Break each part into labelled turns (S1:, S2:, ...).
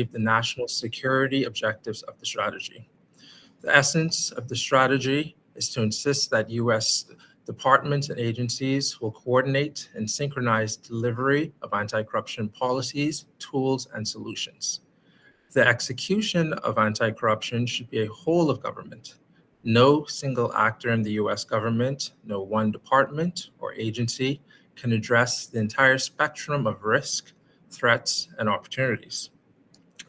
S1: the national security objectives of the strategy. The essence of the strategy is to insist that U.S. departments and agencies will coordinate and synchronize delivery of anti-corruption policies, tools, and solutions. The execution of anti-corruption should be a whole of government. No single actor in the U.S. government, no one department or agency can address the entire spectrum of risk, threats, and opportunities.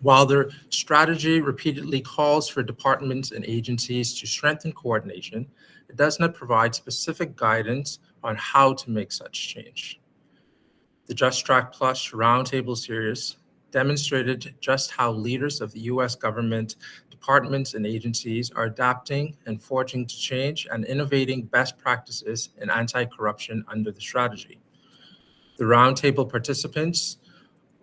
S1: While the strategy repeatedly calls for departments and agencies to strengthen coordination, it does not provide specific guidance on how to make such change. The JusTRAC Roundtable Series demonstrated just how leaders of the U.S. government, departments, and agencies are adapting and forging to change and innovating best practices in anti-corruption under the strategy. The roundtable participants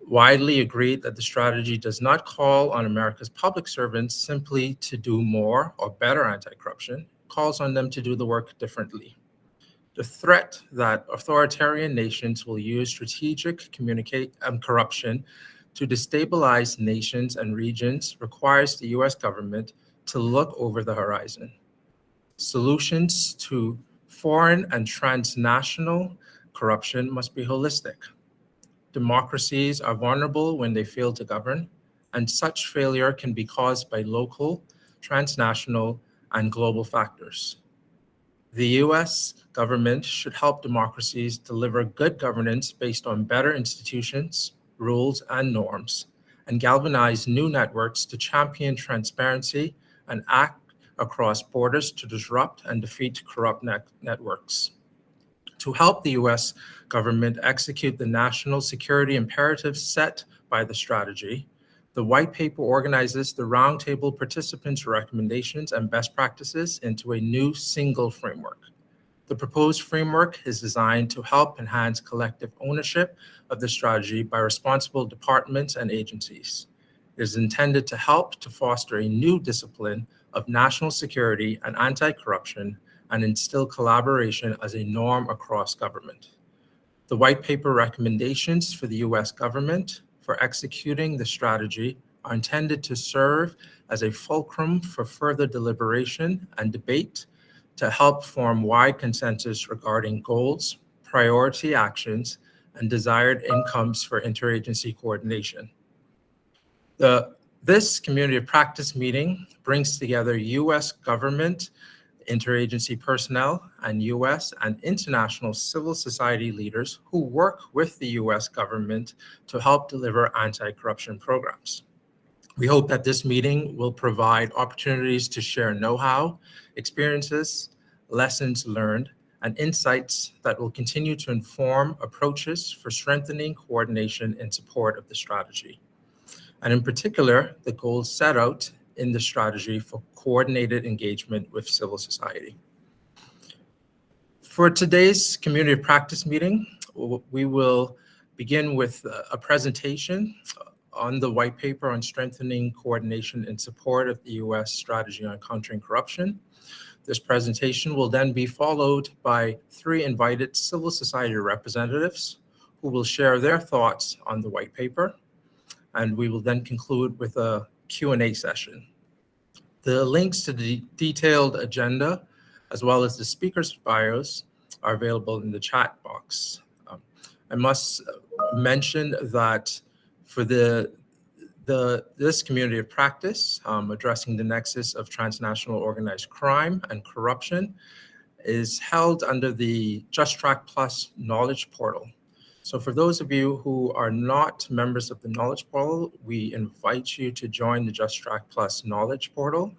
S1: widely agreed that the strategy does not call on America's public servants simply to do more or better anti-corruption, it calls on them to do the work differently. The threat that authoritarian nations will use strategic corruption to destabilize nations and regions requires the U.S. government to look over the horizon. Solutions to foreign and transnational corruption must be holistic. Democracies are vulnerable when they fail to govern, and such failure can be caused by local, transnational, and global factors. The U.S. government should help democracies deliver good governance based on better institutions, rules, and norms, and galvanize new networks to champion transparency and act across borders to disrupt and defeat corrupt networks. To help the U.S. government execute the national security imperatives set by the strategy, the white paper organizes the roundtable participants' recommendations and best practices into a new single framework. The proposed framework is designed to help enhance collective ownership of the strategy by responsible departments and agencies. It is intended to help to foster a new discipline of national security and anti-corruption and instill collaboration as a norm across government. The white paper recommendations for the U.S. government for executing the strategy are intended to serve as a fulcrum for further deliberation and debate to help form wide consensus regarding goals, priority actions, and desired outcomes for interagency coordination. This community of practice meeting brings together U.S. government, interagency personnel, and U.S. and international civil society leaders who work with the U.S. government to help deliver anti-corruption programs. We hope that this meeting will provide opportunities to share know-how, experiences, lessons learned, and insights that will continue to inform approaches for strengthening coordination in support of the strategy. And in particular, the goals set out in the strategy for coordinated engagement with civil society. For today's community of practice meeting, we will begin with a presentation on the white paper on strengthening coordination in support of the U.S. strategy on countering corruption. This presentation will then be followed by 3 invited civil society representatives who will share their thoughts on the white paper, and we will then conclude with a Q&A session. The links to the detailed agenda, as well as the speakers' bios, are available in the chat box. I must mention that for this community of practice, addressing the nexus of transnational organized crime and corruption, is held under the JusTRAC Plus knowledge portal. So for those of you who are not members of the knowledge portal, we invite you to join the JusTRAC Plus knowledge portal,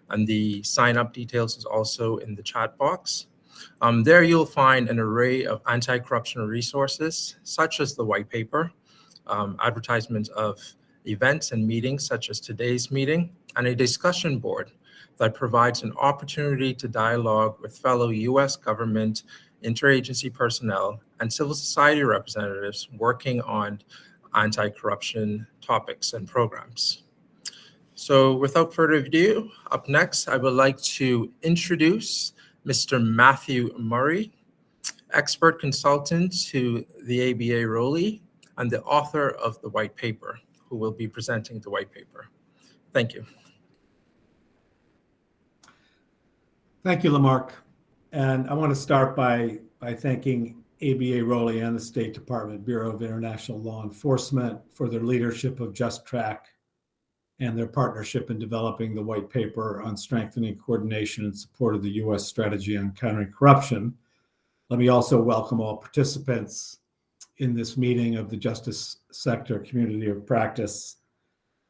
S1: and the sign-up details is also in the chat box. There you'll find an array of anti-corruption resources, such as the white paper, advertisements of events and meetings such as today's meeting, and a discussion board that provides an opportunity to dialogue with fellow U.S. government, interagency personnel, and civil society representatives working on anti-corruption topics and programs. So without further ado, up next, I would like to introduce Mr. Matthew Murray, expert consultant to the ABA Rowley and the author of the white paper, who will be presenting the white paper. Thank you.
S2: Thank you, Lamarck. And I want to start by thanking ABA Rowley and the State Department Bureau of International Law Enforcement for their leadership of JusTRAC and their partnership in developing the white paper on strengthening coordination and support of the U.S. strategy on countering corruption. Let me also welcome all participants in this meeting of the Justice Sector Community of Practice.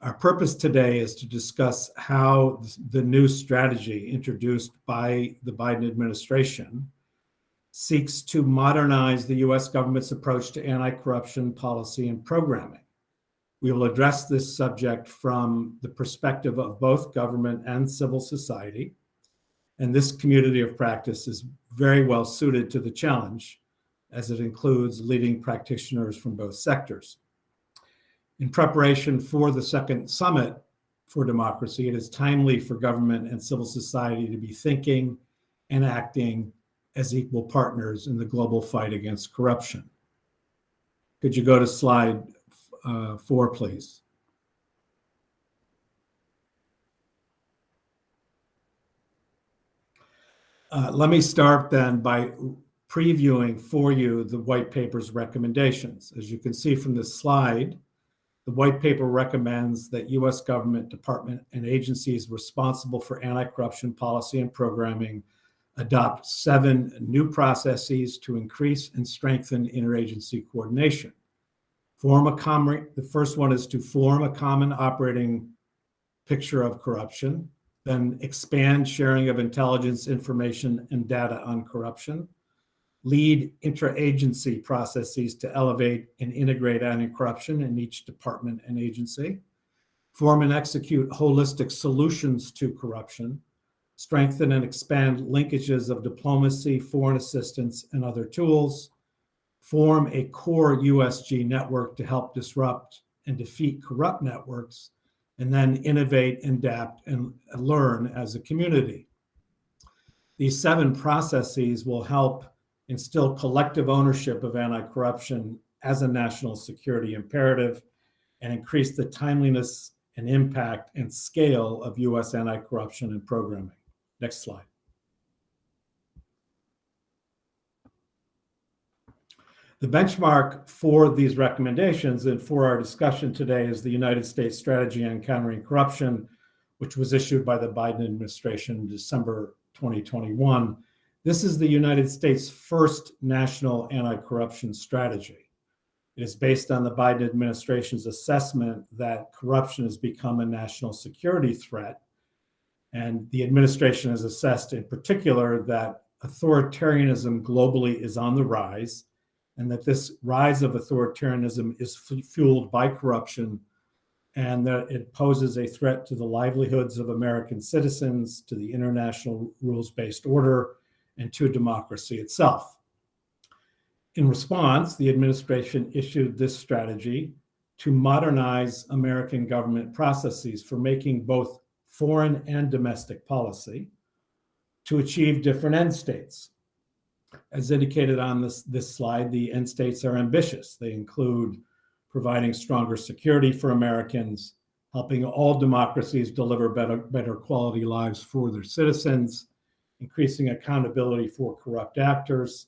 S2: Our purpose today is to discuss how the new strategy introduced by the Biden administration seeks to modernize the U.S. government's approach to anti-corruption policy and programming. We will address this subject from the perspective of both government and civil society, and this community of practice is very well suited to the challenge, as it includes leading practitioners from both sectors. In preparation for the second Summit for Democracy, it is timely for government and civil society to be thinking and acting as equal partners in the global fight against corruption. Could you go to slide 4, please? Let me start then by previewing for you the white paper's recommendations. As you can see from this slide, the white paper recommends that U.S. government, department, and agencies responsible for anti-corruption policy and programming adopt 7 new processes to increase and strengthen interagency coordination. The first one is to form a common operating picture of corruption, then expand sharing of intelligence, information, and data on corruption, lead interagency processes to elevate and integrate anti-corruption in each department and agency, form and execute holistic solutions to corruption, strengthen and expand linkages of diplomacy, foreign assistance, and other tools, form a core USG network to help disrupt and defeat corrupt networks, and then innovate, adapt, and learn as a community. These 7 processes will help instill collective ownership of anti-corruption as a national security imperative and increase the timeliness and impact and scale of U.S. anti-corruption and programming. Next slide. The benchmark for these recommendations and for our discussion today is the United States Strategy on Countering Corruption, which was issued by the Biden administration in December 2021. This is the United States' first national anti-corruption strategy. It is based on the Biden administration's assessment that corruption has become a national security threat. And the administration has assessed in particular that authoritarianism globally is on the rise, and that this rise of authoritarianism is fueled by corruption, and that it poses a threat to the livelihoods of American citizens, to the international rules-based order, and to democracy itself. In response, the administration issued this strategy to modernize American government processes for making both foreign and domestic policy to achieve different end states. As indicated on this slide, the end states are ambitious. They include providing stronger security for Americans, helping all democracies deliver better quality lives for their citizens, increasing accountability for corrupt actors,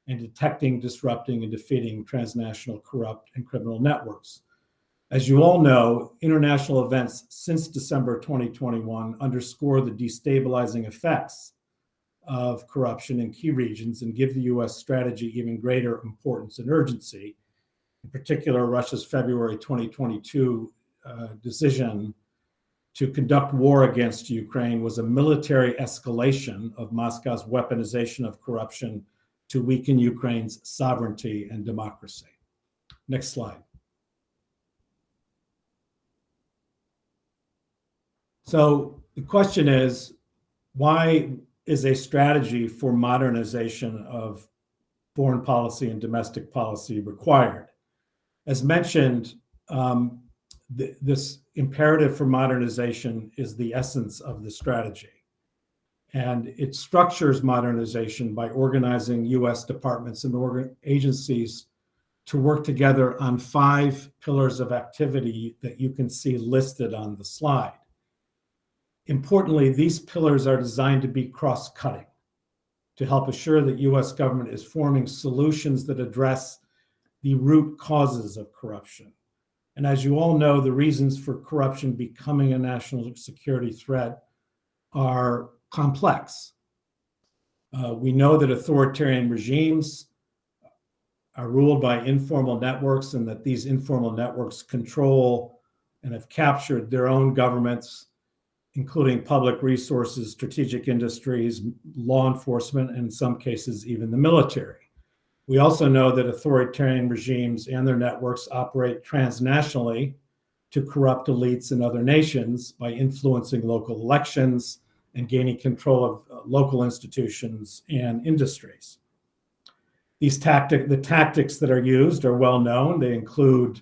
S2: and detecting, disrupting, and defeating transnational corrupt and criminal networks. As you all know, international events since December 2021 underscore the destabilizing effects of corruption in key regions and give the U.S. strategy even greater importance and urgency. In particular, Russia's February 2022 decision to conduct war against Ukraine was a military escalation of Moscow's weaponization of corruption to weaken Ukraine's sovereignty and democracy. Next slide. So the question is, why is a strategy for modernization of foreign policy and domestic policy required? As mentioned, this imperative for modernization is the essence of the strategy. And it structures modernization by organizing U.S. departments and agencies to work together on 5 pillars of activity that you can see listed on the slide. Importantly, these pillars are designed to be cross-cutting to help assure that U.S. government is forming solutions that address the root causes of corruption. And as you all know, the reasons for corruption becoming a national security threat are complex. We know that authoritarian regimes are ruled by informal networks, and that these informal networks control and have captured their own governments, including public resources, strategic industries, law enforcement, and in some cases, even the military. We also know that authoritarian regimes and their networks operate transnationally to corrupt elites in other nations by influencing local elections and gaining control of local institutions and industries. The tactics that are used are well known. They include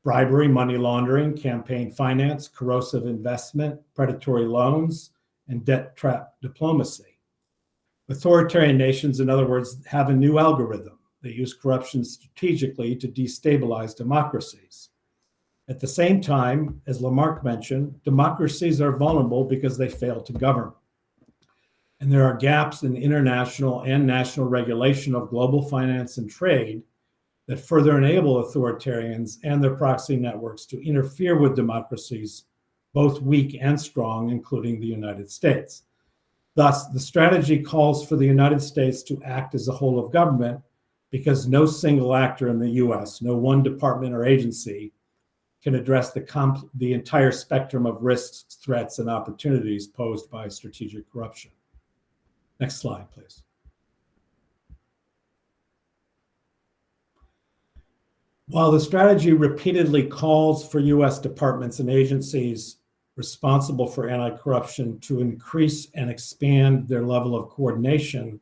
S2: bribery, money laundering, campaign finance, corrosive investment, predatory loans, and debt trap diplomacy. Authoritarian nations, in other words, have a new algorithm. They use corruption strategically to destabilize democracies. At the same time, as Lamarck mentioned, democracies are vulnerable because they fail to govern. And there are gaps in international and national regulation of global finance and trade that further enable authoritarians and their proxy networks to interfere with democracies, both weak and strong, including the United States. Thus, the strategy calls for the United States to act as a whole of government because no single actor in the US, no one department or agency, can address the entire spectrum of risks, threats, and opportunities posed by strategic corruption. Next slide, please. While the strategy repeatedly calls for US departments and agencies responsible for anti-corruption to increase and expand their level of coordination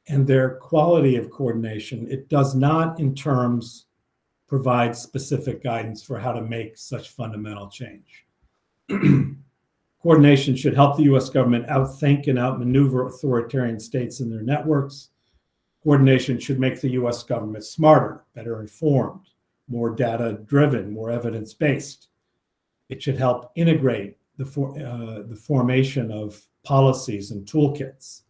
S2: and their quality of coordination, it does not in terms provide specific guidance for how to make such fundamental change. Coordination should help the US government outthink and outmaneuver authoritarian states and their networks. Coordination should make the US government smarter, better informed, more data-driven, more evidence-based. It should help integrate the formation of policies and toolkits.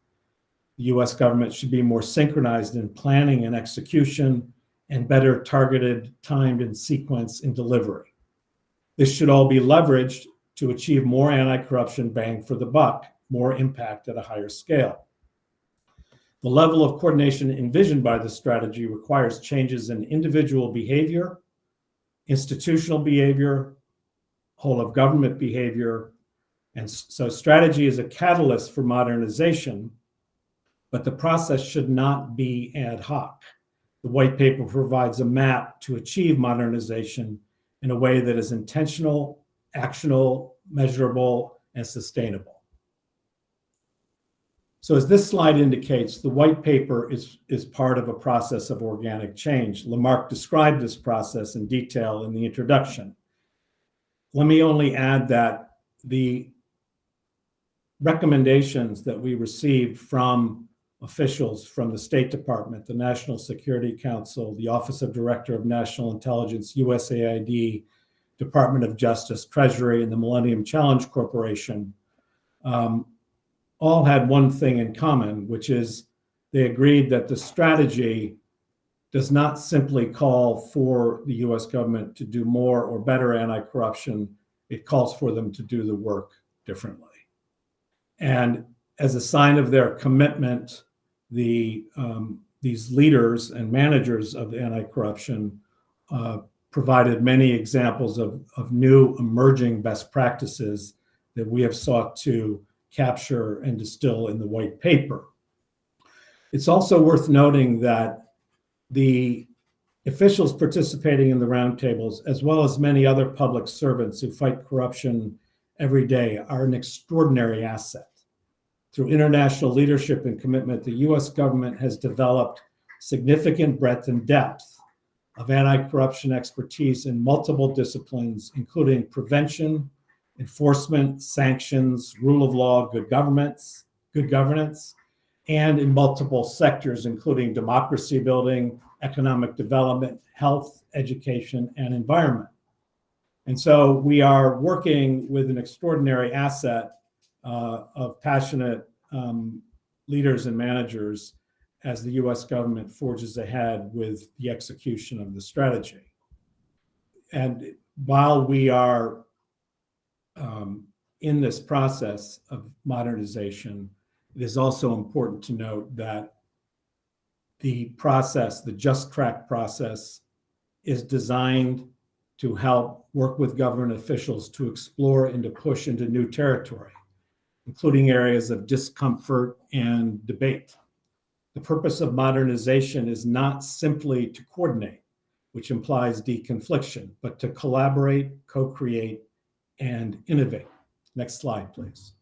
S2: The US government should be more synchronized in planning and execution and better targeted, timed, and sequenced in delivery. This should all be leveraged to achieve more anti-corruption bang for the buck, more impact at a higher scale. The level of coordination envisioned by the strategy requires changes in individual behavior, institutional behavior, whole of government behavior, and so strategy is a catalyst for modernization, but the process should not be ad hoc. The white paper provides a map to achieve modernization in a way that is intentional, actionable, measurable, and sustainable. So as this slide indicates, the white paper is part of a process of organic change. Lamarck described this process in detail in the introduction. Let me only add that the recommendations that we received from officials from the State Department, the National Security Council, the Office of Director of National Intelligence, USAID, Department of Justice, Treasury, and the Millennium Challenge Corporation all had one thing in common, which is they agreed that the strategy does not simply call for the US government to do more or better anti-corruption, it calls for them to do the work differently. And as a sign of their commitment, these leaders and managers of anti-corruption provided many examples of new emerging best practices that we have sought to capture and distill in the white paper. It's also worth noting that the officials participating in the roundtables, as well as many other public servants who fight corruption every day, are an extraordinary asset. Through international leadership and commitment, the US government has developed significant breadth and depth of anti-corruption expertise in multiple disciplines, including prevention, enforcement, sanctions, rule of law, good governance, and in multiple sectors, including democracy building, economic development, health, education, and environment. And so we are working with an extraordinary asset of passionate leaders and managers as the US government forges ahead with the execution of the strategy. And while we are in this process of modernization, it is also important to note that the process, the JusTRAC process, is designed to help work with government officials to explore and to push into new territory, including areas of discomfort and debate. The purpose of modernization is not simply to coordinate, which implies deconfliction, but to collaborate, co-create, and innovate. Next slide, please.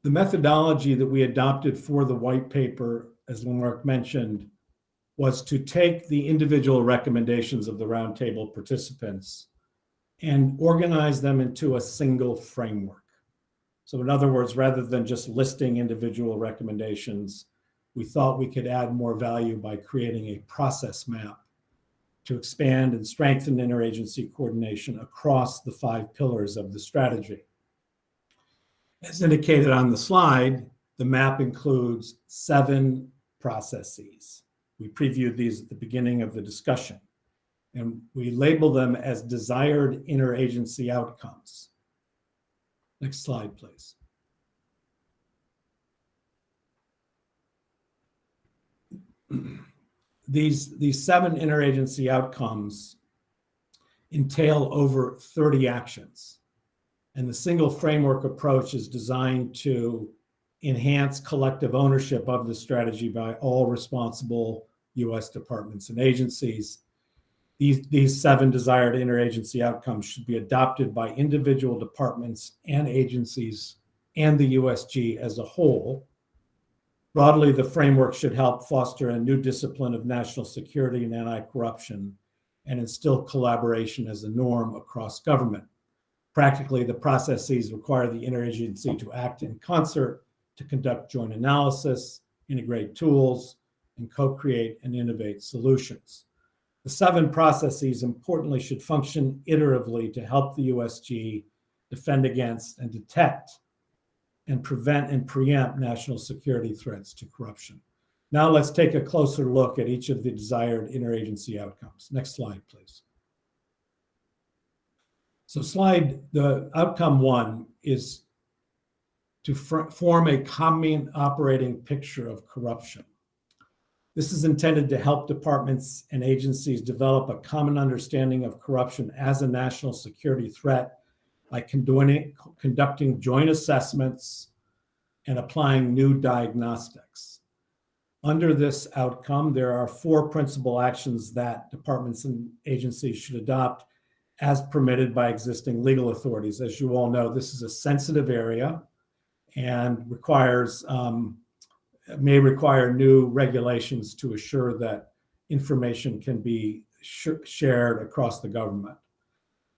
S2: The methodology that we adopted for the white paper, as Lamarck mentioned, was to take the individual recommendations of the roundtable participants and organize them into a single framework. So in other words, rather than just listing individual recommendations, we thought we could add more value by creating a process map to expand and strengthen interagency coordination across the 5 pillars of the strategy. As indicated on the slide, the map includes 7 processes. We previewed these at the beginning of the discussion, and we label them as desired interagency outcomes. Next slide, please. These 7 interagency outcomes entail over 30 actions. And the single framework approach is designed to enhance collective ownership of the strategy by all responsible US departments and agencies. These 7 desired interagency outcomes should be adopted by individual departments and agencies and the USG as a whole. Broadly, the framework should help foster a new discipline of national security and anti-corruption and instill collaboration as a norm across government. Practically, the processes require the interagency to act in concert to conduct joint analysis, integrate tools, and co-create and innovate solutions. The 7 processes importantly should function iteratively to help the USG defend against and detect and prevent and preempt national security threats to corruption. Now let's take a closer look at each of the desired interagency outcomes. Next slide, please. So the outcome 1 is to form a common operating picture of corruption. This is intended to help departments and agencies develop a common understanding of corruption as a national security threat by conducting joint assessments and applying new diagnostics. Under this outcome, there are 4 principal actions that departments and agencies should adopt as permitted by existing legal authorities. As you all know, this is a sensitive area and may require new regulations to assure that information can be shared across the government.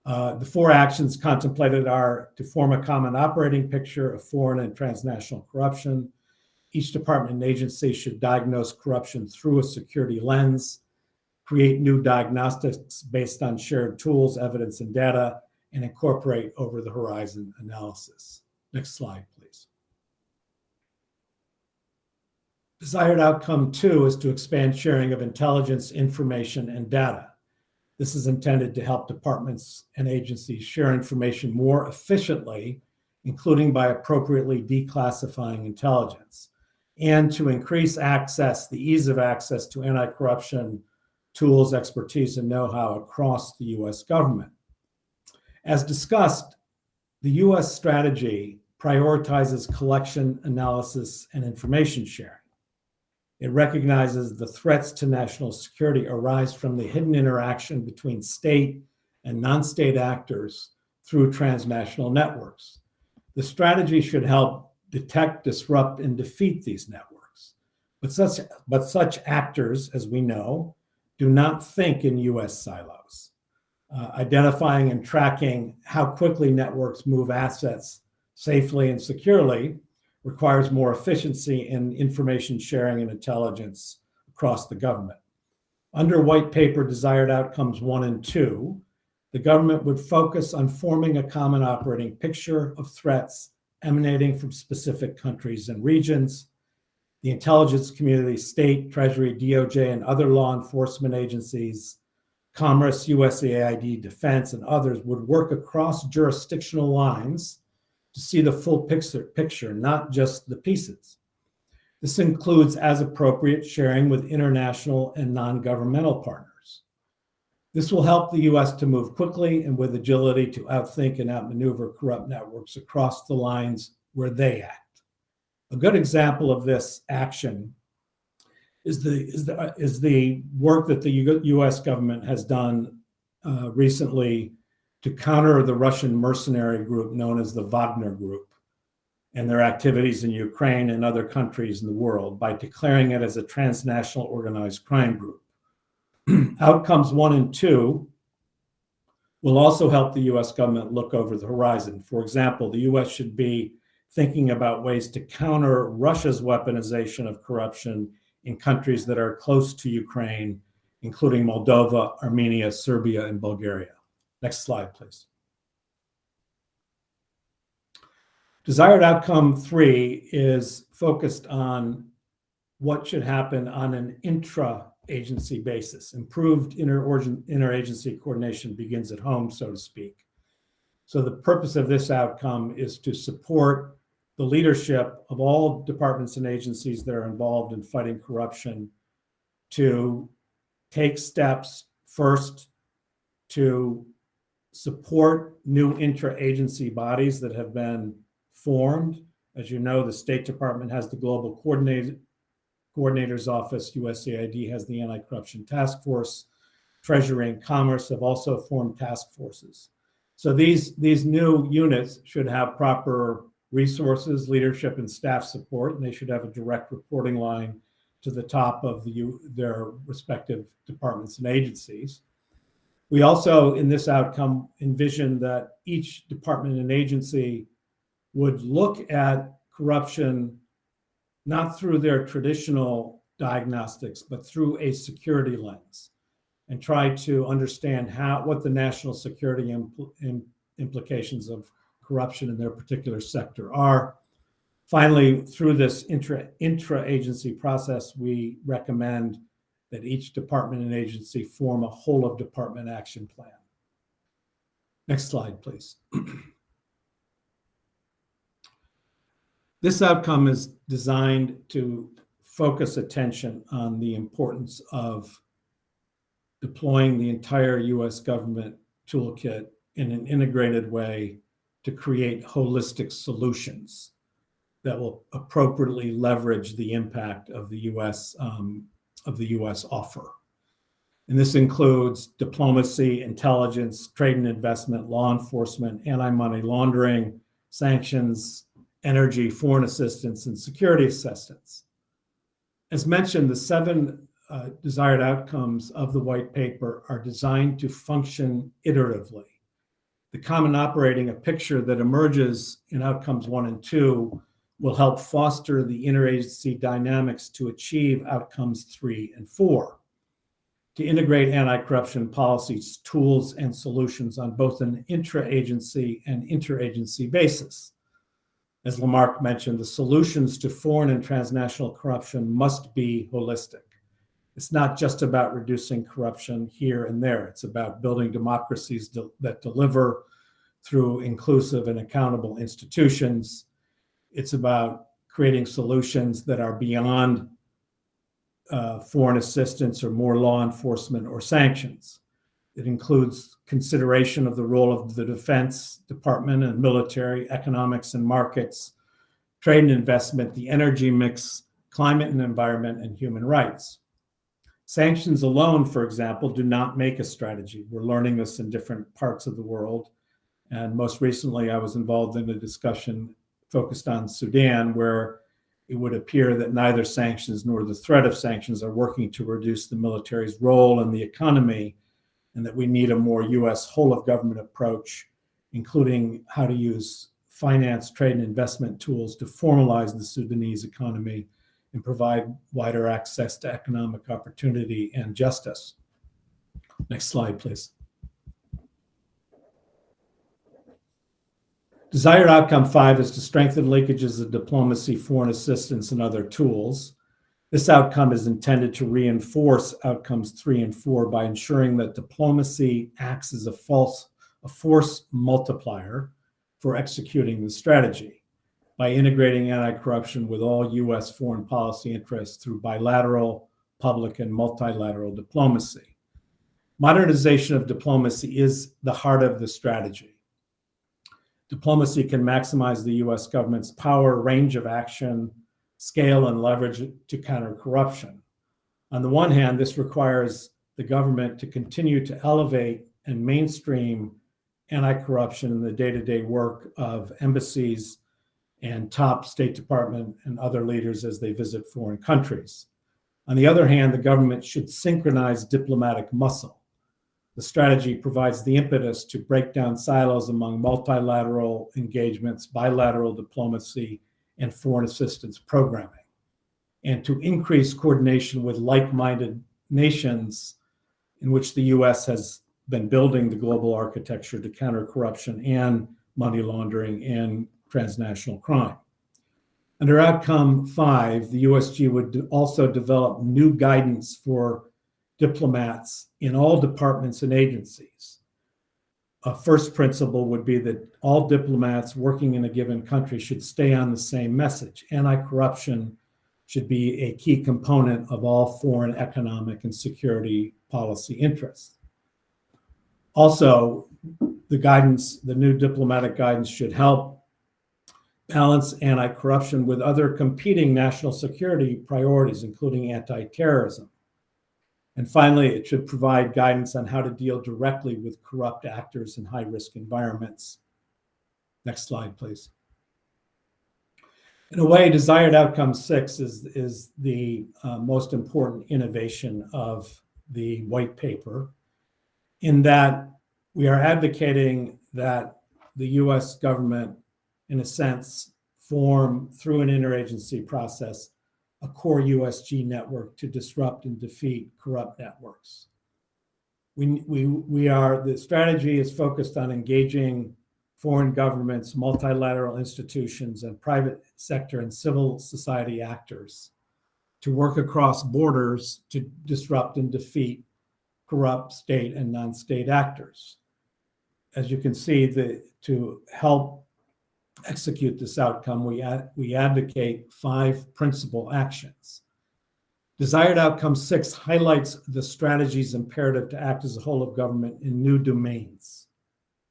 S2: The 4 actions contemplated are to form a common operating picture of foreign and transnational corruption. Each department and agency should diagnose corruption through a security lens, create new diagnostics based on shared tools, evidence, and data, and incorporate over-the-horizon analysis. Next slide, please. Desired outcome 2 is to expand sharing of intelligence, information, and data. This is intended to help departments and agencies share information more efficiently, including by appropriately declassifying intelligence, and to increase access, the ease of access to anti-corruption tools, expertise, and know-how across the US government. As discussed, the US strategy prioritizes collection, analysis, and information sharing. It recognizes the threats to national security arise from the hidden interaction between state and non-state actors through transnational networks. The strategy should help detect, disrupt, and defeat these networks. But such actors, as we know, do not think in US silos. Identifying and tracking how quickly networks move assets safely and securely requires more efficiency in information sharing and intelligence across the government. Under White Paper Desired Outcomes 1 and 2, the government would focus on forming a common operating picture of threats emanating from specific countries and regions. The intelligence community, state, Treasury, DOJ, and other law enforcement agencies, Commerce, USAID, Defense, and others would work across jurisdictional lines to see the full picture, not just the pieces. This includes, as appropriate, sharing with international and non-governmental partners. This will help the US to move quickly and with agility to outthink and outmaneuver corrupt networks across the lines where they act. A good example of this action is the work that the US government has done recently to counter the Russian mercenary group known as the Wagner Group and their activities in Ukraine and other countries in the world by declaring it as a transnational organized crime group. Outcomes 1 and 2 will also help the US government look over the horizon. For example, the US should be thinking about ways to counter Russia's weaponization of corruption in countries that are close to Ukraine, including Moldova, Armenia, Serbia, and Bulgaria. Next slide, please. Desired Outcome 3 is focused on what should happen on an intra-agency basis. Improved interagency coordination begins at home, so to speak. So the purpose of this outcome is to support the leadership of all departments and agencies that are involved in fighting corruption to take steps first to support new interagency bodies that have been formed. As you know, the State Department has the Global Coordinator's Office, USAID has the Anti-Corruption Task Force, Treasury and Commerce have also formed task forces. So these new units should have proper resources, leadership, and staff support, and they should have a direct reporting line to the top of their respective departments and agencies. We also, in this outcome, envision that each department and agency would look at corruption not through their traditional diagnostics, but through a security lens, and try to understand what the national security implications of corruption in their particular sector are. Finally, through this intra-agency process, we recommend that each department and agency form a whole of department action plan. Next slide, please. This outcome is designed to focus attention on the importance of deploying the entire US government toolkit in an integrated way to create holistic solutions that will appropriately leverage the impact of the US offer. And this includes diplomacy, intelligence, trade and investment, law enforcement, anti-money laundering, sanctions, energy, foreign assistance, and security assistance. As mentioned, the 7 desired outcomes of the white paper are designed to function iteratively. The common operating picture that emerges in outcomes 1 and 2 will help foster the interagency dynamics to achieve outcomes 3 and 4, to integrate anti-corruption policies, tools, and solutions on both an intra-agency and interagency basis. As Lamarck mentioned, the solutions to foreign and transnational corruption must be holistic. It's not just about reducing corruption here and there. It's about building democracies that deliver through inclusive and accountable institutions. It's about creating solutions that are beyond foreign assistance or more law enforcement or sanctions. It includes consideration of the role of the Defense Department and military, economics and markets, trade and investment, the energy mix, climate and environment, and human rights. Sanctions alone, for example, do not make a strategy. We're learning this in different parts of the world. And most recently, I was involved in a discussion focused on Sudan, where it would appear that neither sanctions nor the threat of sanctions are working to reduce the military's role in the economy, and that we need a more US whole of government approach, including how to use finance, trade, and investment tools to formalize the Sudanese economy and provide wider access to economic opportunity and justice. Next slide, please. Desired outcome 5 is to strengthen linkages of diplomacy, foreign assistance, and other tools. This outcome is intended to reinforce outcomes 3 and 4 by ensuring that diplomacy acts as a force multiplier for executing the strategy by integrating anti-corruption with all U.S. foreign policy interests through bilateral, public, and multilateral diplomacy. Modernization of diplomacy is the heart of the strategy. Diplomacy can maximize the U.S. government's power, range of action, scale, and leverage to counter corruption. On the one hand, this requires the government to continue to elevate and mainstream anti-corruption in the day-to-day work of embassies and top State Department and other leaders as they visit foreign countries. On the other hand, the government should synchronize diplomatic muscle. The strategy provides the impetus to break down silos among multilateral engagements, bilateral diplomacy, and foreign assistance programming, and to increase coordination with like-minded nations in which the U.S. has been building the global architecture to counter corruption and money laundering and transnational crime. Under outcome 5, the USG would also develop new guidance for diplomats in all departments and agencies. A first principle would be that all diplomats working in a given country should stay on the same message. Anti-corruption should be a key component of all foreign economic and security policy interests. Also, the new diplomatic guidance should help balance anti-corruption with other competing national security priorities, including anti-terrorism. And finally, it should provide guidance on how to deal directly with corrupt actors in high-risk environments. Next slide, please. In a way, desired outcome 6 is the most important innovation of the white paper, in that we are advocating that the U.S. government, in a sense, form through an interagency process a core USG network to disrupt and defeat corrupt networks. The strategy is focused on engaging foreign governments, multilateral institutions, and private sector and civil society actors to work across borders to disrupt and defeat corrupt state and non-state actors. As you can see, to help execute this outcome, we advocate 5 principal actions. Desired outcome 6 highlights the strategy's imperative to act as a whole of government in new domains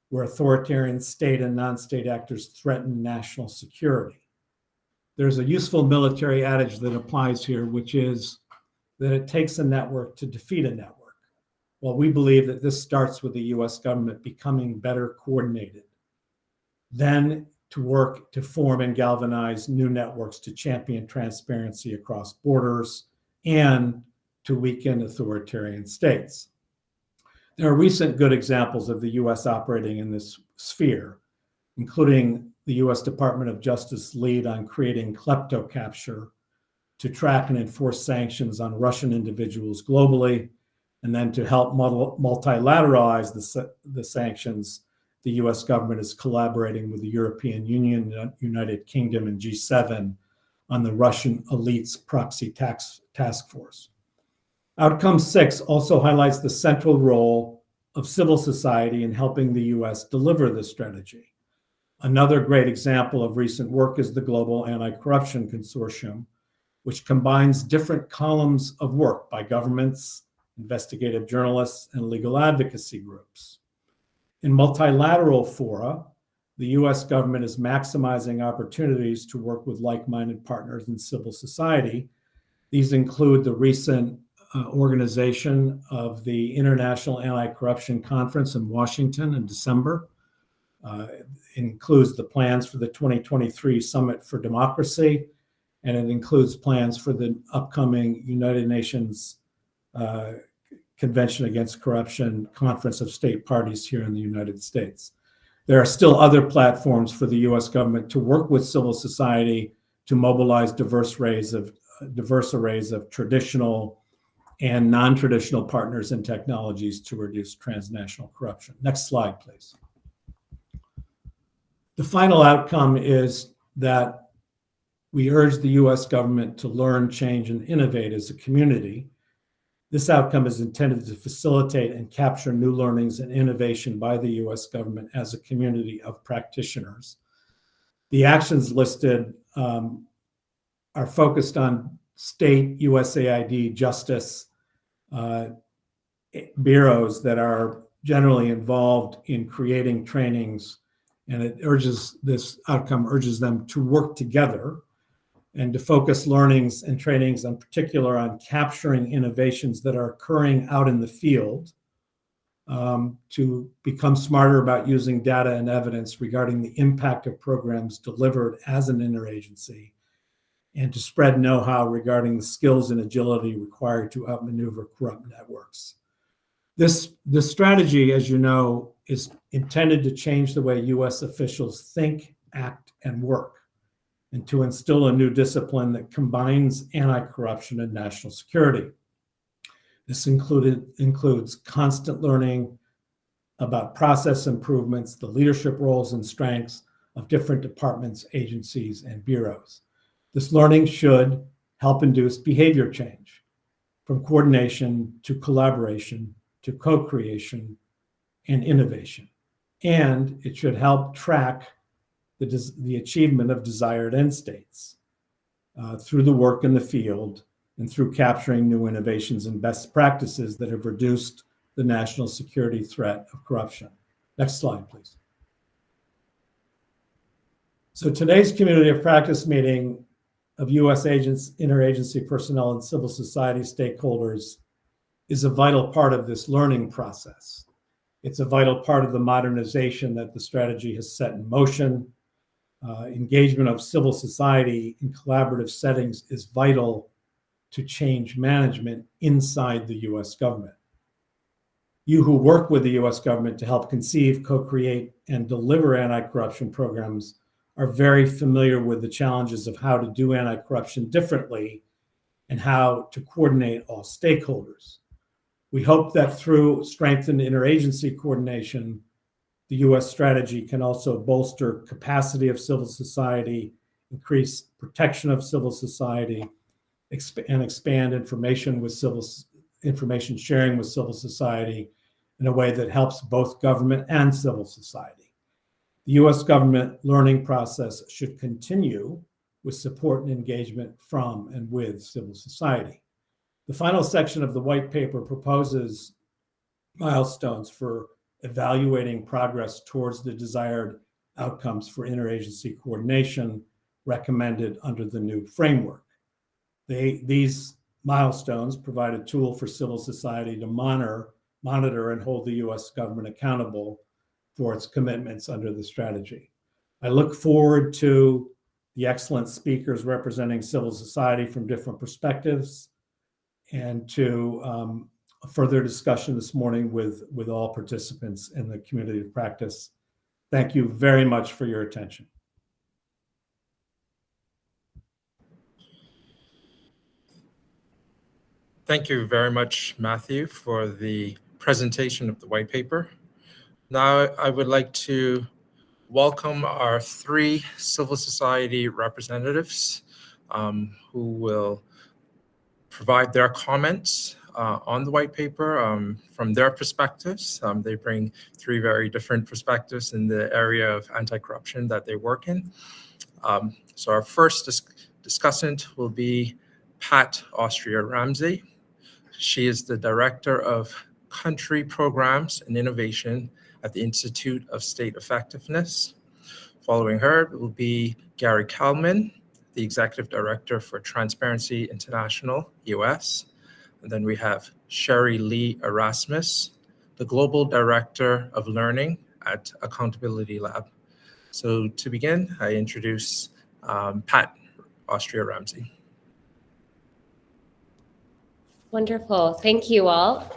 S2: where authoritarian state and non-state actors threaten national security. There's a useful military adage that applies here, which is that it takes a network to defeat a network. Well, we believe that this starts with the US government becoming better coordinated, then to work to form and galvanize new networks to champion transparency across borders and to weaken authoritarian states. There are recent good examples of the US operating in this sphere, including the US Department of Justice lead on creating klepto capture to track and enforce sanctions on Russian individuals globally, and then to help multilateralize the sanctions. The US government is collaborating with the European Union, United Kingdom, and G7 on the Russian elites proxy task force. Outcome 6 also highlights the central role of civil society in helping the US deliver this strategy. Another great example of recent work is the Global Anti-Corruption Consortium, which combines different columns of work by governments, investigative journalists, and legal advocacy groups. In multilateral fora, the US government is maximizing opportunities to work with like-minded partners in civil society. These include the recent organization of the International Anti-Corruption Conference in Washington in December. It includes the plans for the 2023 Summit for Democracy, and it includes plans for the upcoming United Nations Convention Against Corruption Conference of State Parties here in the United States. There are still other platforms for the US government to work with civil society to mobilize diverse arrays of traditional and non-traditional partners and technologies to reduce transnational corruption. Next slide, please. The final outcome is that we urge the US government to learn, change, and innovate as a community. This outcome is intended to facilitate and capture new learnings and innovation by the US government as a community of practitioners. The actions listed are focused on state, USAID, justice bureaus that are generally involved in creating trainings, and this outcome urges them to work together and to focus learnings and trainings in particular on capturing innovations that are occurring out in the field, to become smarter about using data and evidence regarding the impact of programs delivered as an interagency, and to spread know-how regarding the skills and agility required to outmaneuver corrupt networks. This strategy, as you know, is intended to change the way US officials think, act, and work, and to instill a new discipline that combines anti-corruption and national security. This includes constant learning about process improvements, the leadership roles and strengths of different departments, agencies, and bureaus. This learning should help induce behavior change, from coordination to collaboration to co-creation and innovation. And it should help track the achievement of desired end states through the work in the field and through capturing new innovations and best practices that have reduced the national security threat of corruption. Next slide, please. So today's community of practice meeting of US agents, interagency personnel, and civil society stakeholders is a vital part of this learning process. It's a vital part of the modernization that the strategy has set in motion. Engagement of civil society in collaborative settings is vital to change management inside the US government. You who work with the US government to help conceive, co-create, and deliver anti-corruption programs are very familiar with the challenges of how to do anti-corruption differently and how to coordinate all stakeholders. We hope that through strengthened interagency coordination, the US strategy can also bolster capacity of civil society, increase protection of civil society, and expand information sharing with civil society in a way that helps both government and civil society. The US government learning process should continue with support and engagement from and with civil society. The final section of the white paper proposes milestones for evaluating progress towards the desired outcomes for interagency coordination recommended under the new framework. These milestones provide a tool for civil society to monitor and hold the US government accountable for its commitments under the strategy. I look forward to the excellent speakers representing civil society from different perspectives, and to a further discussion this morning with all participants in the community of practice. Thank you very much for your attention.
S1: Thank you very much, Matthew, for the presentation of the white paper. Now I would like to welcome our three civil society representatives who will provide their comments on the white paper from their perspectives. They bring three very different perspectives in the area of anti-corruption that they work in. So our first discussant will be Pat Austria-Ramsey. She is the Director of Country Programs and Innovation at the Institute of State Effectiveness. Following her will be Gary Kalman, the Executive Director for Transparency International, US. And then we have Sherry Lee Erasmus, the Global Director of Learning at Accountability Lab. So to begin, I introduce Pat Austria-Ramsey.
S3: Wonderful. Thank you all.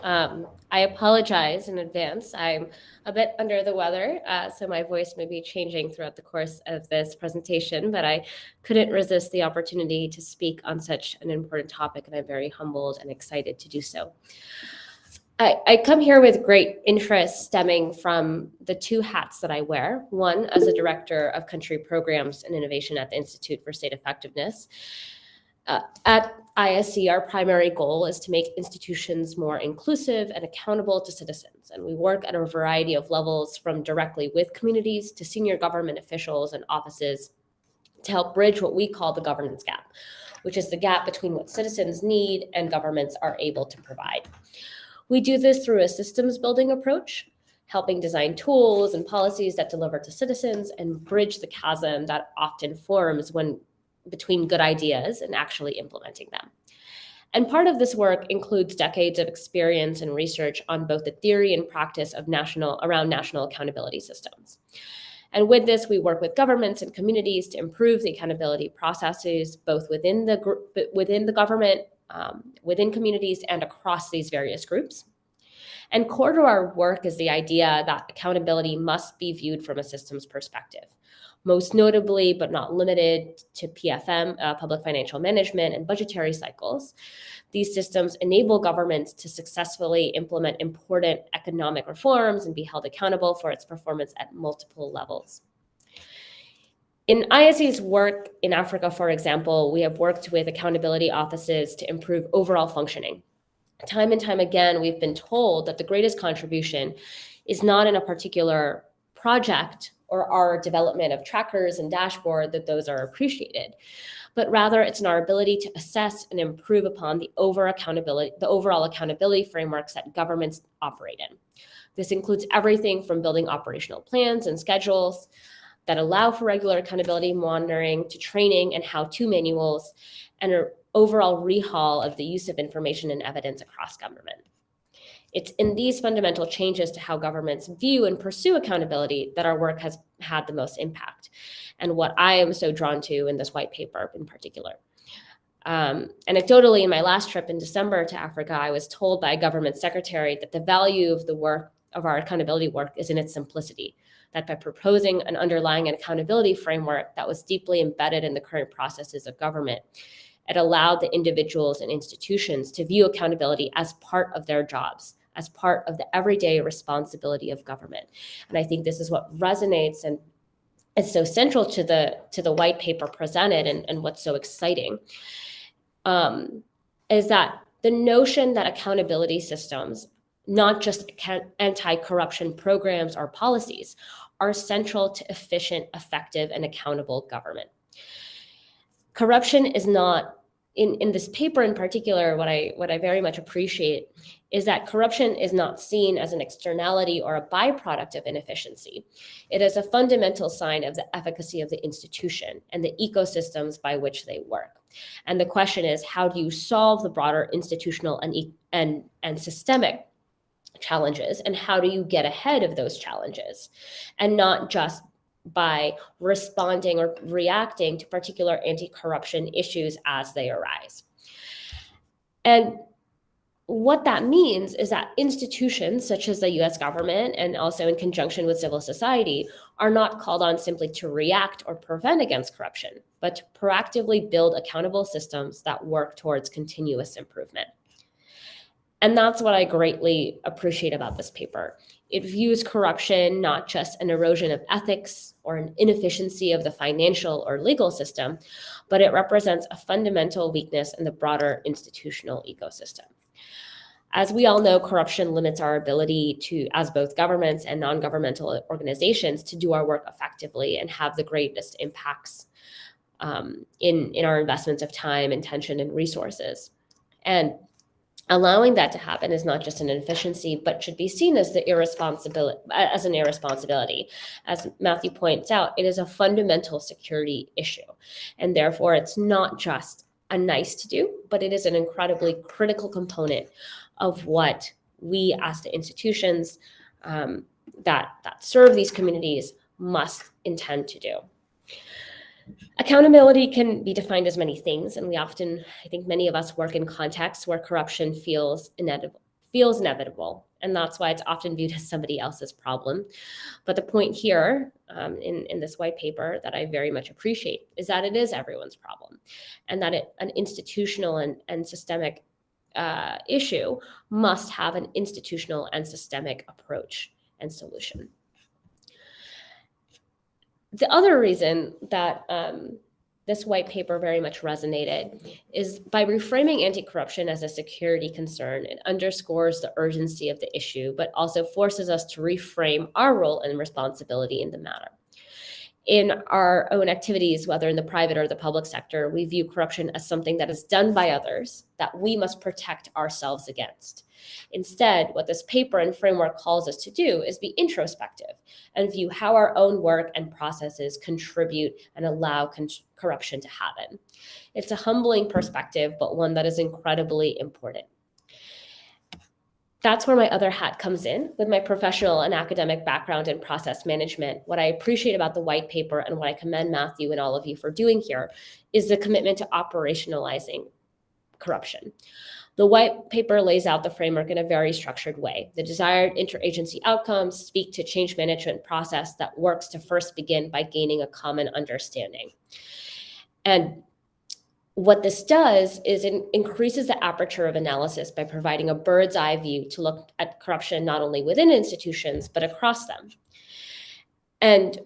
S3: I apologize in advance. I'm a bit under the weather, so my voice may be changing throughout the course of this presentation, but I couldn't resist the opportunity to speak on such an important topic, and I'm very humbled and excited to do so. I come here with great interest stemming from the two hats that I wear. One, as a director of country programs and innovation at the Institute for State Effectiveness. At ISC, our primary goal is to make institutions more inclusive and accountable to citizens. And we work at a variety of levels, from directly with communities to senior government officials and offices, to help bridge what we call the governance gap, which is the gap between what citizens need and governments are able to provide. We do this through a systems building approach, helping design tools and policies that deliver to citizens and bridge the chasm that often forms between good ideas and actually implementing them. And part of this work includes decades of experience and research on both the theory and practice of around national accountability systems. And with this, we work with governments and communities to improve the accountability processes, both within the government, within communities, and across these various groups. And core to our work is the idea that accountability must be viewed from a systems perspective. Most notably, but not limited to PFM, public financial management, and budgetary cycles. These systems enable governments to successfully implement important economic reforms and be held accountable for its performance at multiple levels. In ISC's work in Africa, for example, we have worked with accountability offices to improve overall functioning. Time and time again, we've been told that the greatest contribution is not in a particular project or our development of trackers and dashboard, that those are appreciated, but rather it's in our ability to assess and improve upon the overall accountability frameworks that governments operate in. This includes everything from building operational plans and schedules that allow for regular accountability monitoring, to training and how-to manuals, and an overall rehaul of the use of information and evidence across government. It's in these fundamental changes to how governments view and pursue accountability that our work has had the most impact, and what I am so drawn to in this white paper in particular. Anecdotally, in my last trip in December to Africa, I was told by a government secretary that the value of the work of our accountability work is in its simplicity, that by proposing an underlying accountability framework that was deeply embedded in the current processes of government, it allowed the individuals and institutions to view accountability as part of their jobs, as part of the everyday responsibility of government. And I think this is what resonates and is so central to the white paper presented, and what's so exciting, is that the notion that accountability systems, not just anti-corruption programs or policies, are central to efficient, effective, and accountable government. Corruption is not, in this paper in particular, what I very much appreciate is that corruption is not seen as an externality or a byproduct of inefficiency. It is a fundamental sign of the efficacy of the institution and the ecosystems by which they work. And the question is, how do you solve the broader institutional and systemic challenges, and how do you get ahead of those challenges, and not just by responding or reacting to particular anti-corruption issues as they arise. And what that means is that institutions such as the US government, and also in conjunction with civil society, are not called on simply to react or prevent against corruption, but to proactively build accountable systems that work towards continuous improvement. And that's what I greatly appreciate about this paper. It views corruption not just an erosion of ethics or an inefficiency of the financial or legal system, but it represents a fundamental weakness in the broader institutional ecosystem. As we all know, corruption limits our ability to, as both governments and non-governmental organizations, to do our work effectively and have the greatest impacts in our investments of time, intention, and resources. And allowing that to happen is not just an inefficiency, but should be seen as an irresponsibility. As Matthew points out, it is a fundamental security issue. And therefore, it's not just a nice to do, but it is an incredibly critical component of what we as the institutions that serve these communities must intend to do. Accountability can be defined as many things, and I think many of us work in contexts where corruption feels inevitable, And that's why it's often viewed as somebody else's problem. But the point here in this white paper that I very much appreciate is that it is everyone's problem, and that an institutional and systemic issue must have an institutional and systemic approach and solution. The other reason that this white paper very much resonated is by reframing anti-corruption as a security concern. It underscores the urgency of the issue, but also forces us to reframe our role and responsibility in the matter. In our own activities, whether in the private or the public sector, we view corruption as something that is done by others that we must protect ourselves against. Instead, what this paper and framework calls us to do is be introspective and view how our own work and processes contribute and allow corruption to happen. It's a humbling perspective, but one that is incredibly important. That's where my other hat comes in. With my professional and academic background in process management, what I appreciate about the white paper and what I commend Matthew and all of you for doing here is the commitment to operationalizing corruption. The white paper lays out the framework in a very structured way. The desired interagency outcomes speak to change management process that works to first begin by gaining a common understanding. And what this does is it increases the aperture of analysis by providing a bird's eye view to look at corruption not only within institutions, but across them. And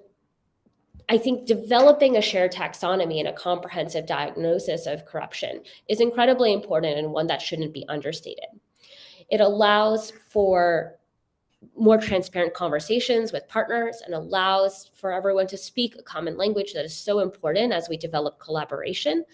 S3: I think developing a shared taxonomy and a comprehensive diagnosis of corruption is incredibly important and one that shouldn't be understated. It allows for more transparent conversations with partners and allows for everyone to speak a common language that is so important as we develop collaboration.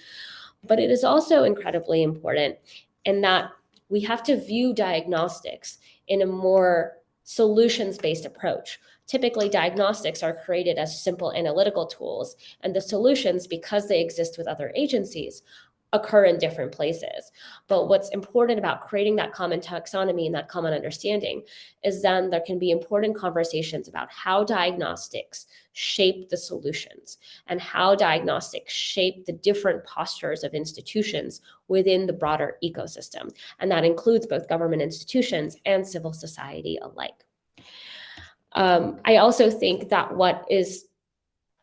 S3: But it is also incredibly important in that we have to view diagnostics in a more solutions-based approach. Typically, diagnostics are created as simple analytical tools, and the solutions, because they exist with other agencies, occur in different places. But what's important about creating that common taxonomy and that common understanding is then there can be important conversations about how diagnostics shape the solutions and how diagnostics shape the different postures of institutions within the broader ecosystem. And that includes both government institutions and civil society alike. I also think that what is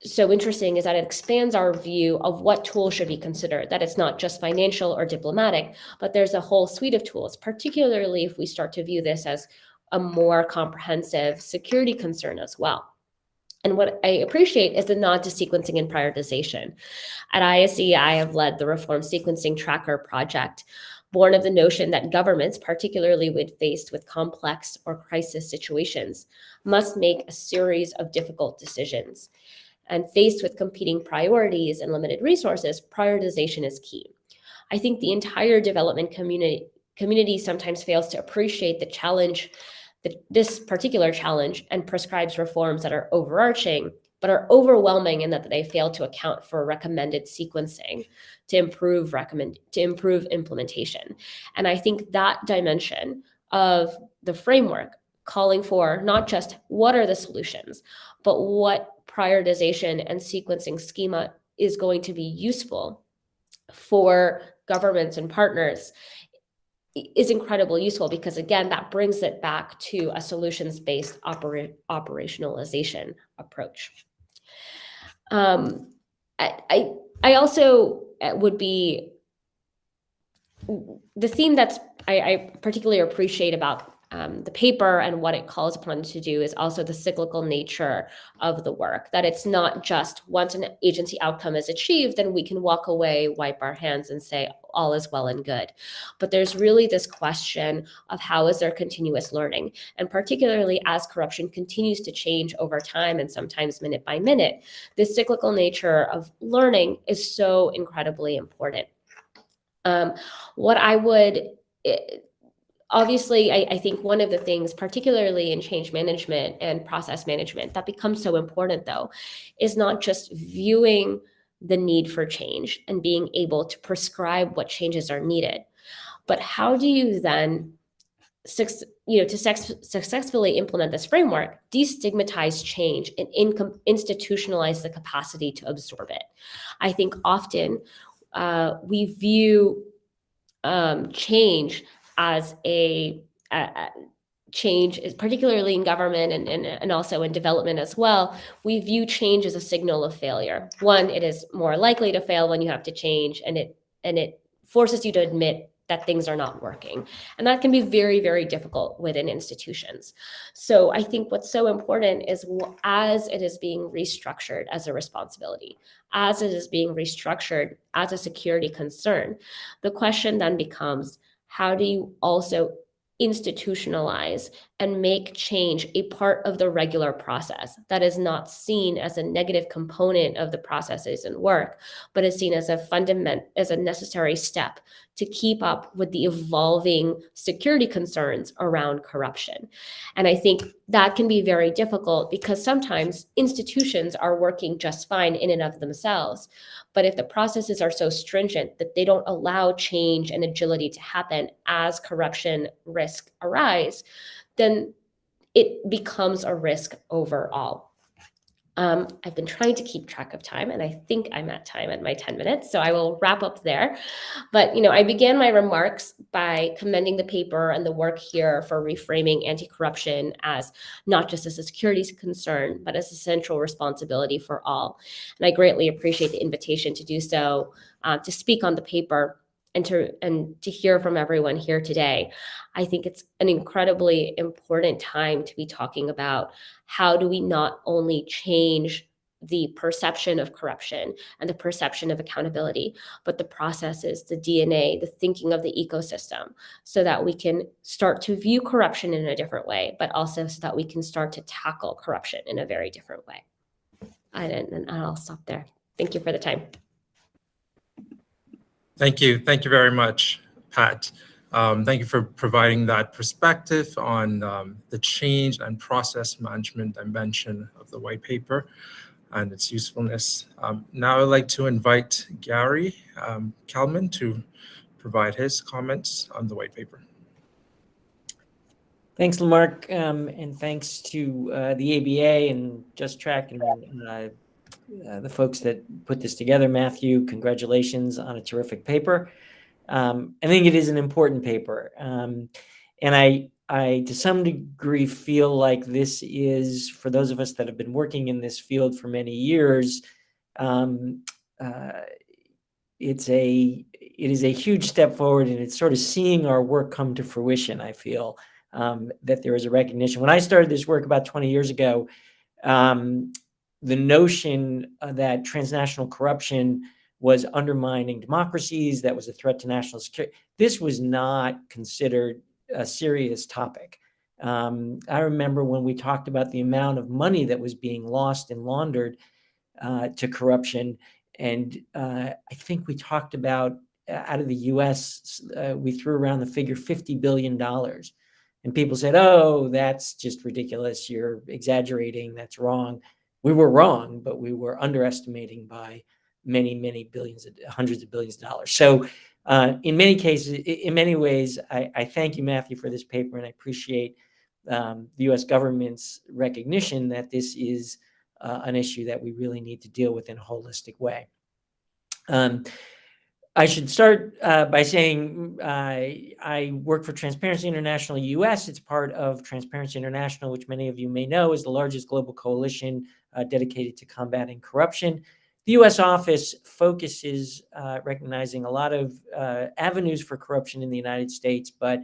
S3: so interesting is that it expands our view of what tools should be considered, that it's not just financial or diplomatic, but there's a whole suite of tools, particularly if we start to view this as a more comprehensive security concern as well. And what I appreciate is the nod to sequencing and prioritization. At ISE, I have led the Reform Sequencing Tracker project, born of the notion that governments, particularly when faced with complex or crisis situations, must make a series of difficult decisions. And faced with competing priorities and limited resources, prioritization is key. I think the entire development community sometimes fails to appreciate the challenge, this particular challenge, and prescribes reforms that are overarching, but are overwhelming in that they fail to account for recommended sequencing to improve implementation. And I think that dimension of the framework calling for not just what are the solutions, but what prioritization and sequencing schema is going to be useful for governments and partners is incredibly useful, because again, that brings it back to a solutions-based operationalization approach. I also would be, the theme that's I particularly appreciate about the paper and what it calls upon to do is also the cyclical nature of the work, that it's not just once an agency outcome is achieved, then we can walk away, wipe our hands and say all is well and good. But there's really this question of how is there continuous learning? And particularly as corruption continues to change over time and sometimes minute by minute, this cyclical nature of learning is so incredibly important. What I would... Obviously, I think one of the things, particularly in change management and process management, that becomes so important, though, is not just viewing the need for change and being able to prescribe what changes are needed, but how do you then, to successfully implement this framework, destigmatize change and institutionalize the capacity to absorb it? I think often we view change as change, particularly in government and also in development as well, we view change as a signal of failure. One, it is more likely to fail when you have to change, and it forces you to admit that things are not working. And that can be very, very difficult within institutions. So I think what's so important is, as it is being restructured as a responsibility, as it is being restructured as a security concern, the question then becomes, how do you also institutionalize and make change a part of the regular process that is not seen as a negative component of the processes and work, but is seen as a necessary step to keep up with the evolving security concerns around corruption. And I think that can be very difficult because sometimes institutions are working just fine in and of themselves. But if the processes are so stringent that they don't allow change and agility to happen as corruption risks arise, then it becomes a risk overall. I've been trying to keep track of time, and I think I'm at time at my 10 minutes, so I will wrap up there. But I began my remarks by commending the paper and the work here for reframing anti-corruption as not just as a security concern, but as a central responsibility for all. And I greatly appreciate the invitation to do so, to speak on the paper and to hear from everyone here today. I think it's an incredibly important time to be talking about how do we not only change the perception of corruption and the perception of accountability, but the processes, the DNA, the thinking of the ecosystem, so that we can start to view corruption in a different way, but also so that we can start to tackle corruption in a very different way. And I'll stop there. Thank you for the time.
S1: Thank you. Thank you very much, Pat. Thank you for providing that perspective on the change and process management dimension of the white paper and its usefulness. Now I'd like to invite Gary Kalman to provide his comments on the white paper.
S4: Thanks, Lamarck, and thanks to the ABA and JusTRAC and the folks that put this together. Matthew, congratulations on a terrific paper. I think it is an important paper. And I, to some degree, feel like this is, for those of us that have been working in this field for many years, it is a huge step forward, and it's sort of seeing our work come to fruition. I feel that there is a recognition. When I started this work about 20 years ago, the notion that transnational corruption was undermining democracies, that was a threat to national security, this was not considered a serious topic. I remember when we talked about the amount of money that was being lost and laundered to corruption, and I think we talked about, out of the US, we threw around the figure $50 billion. And people said, oh, that's just ridiculous. You're exaggerating. That's wrong. We were wrong, but we were underestimating by many, many billions, hundreds of billions of dollars. So in many cases, in many ways, I thank you, Matthew, for this paper, and I appreciate the US government's recognition that this is an issue that we really need to deal with in a holistic way. I should start by saying I work for Transparency International US. It's part of Transparency International, which many of you may know is the largest global coalition dedicated to combating corruption. The US office focuses recognizing a lot of avenues for corruption in the United States, but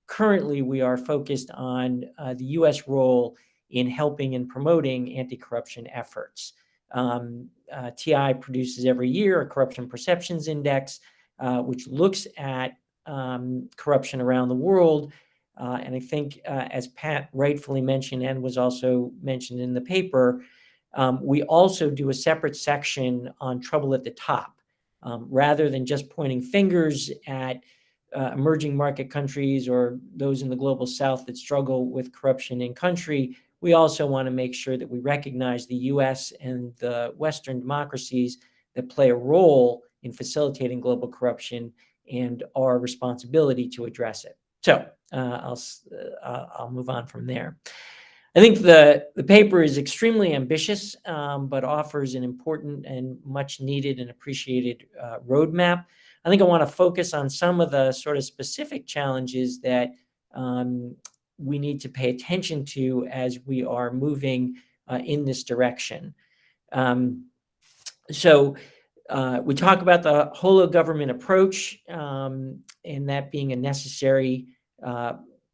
S4: currently we are focused on the US role in helping and promoting anti-corruption efforts. TI produces every year a corruption perceptions index, which looks at corruption around the world. And I think, as Pat rightfully mentioned and was also mentioned in the paper, we also do a separate section on trouble at the top. Rather than just pointing fingers at emerging market countries or those in the global south that struggle with corruption in country, we also want to make sure that we recognize the US and the Western democracies that play a role in facilitating global corruption and our responsibility to address it. So I'll move on from there. I think the paper is extremely ambitious, but offers an important and much needed and appreciated roadmap. I think I want to focus on some of the sort of specific challenges that we need to pay attention to as we are moving in this direction. So we talk about the whole of government approach, and that being a necessary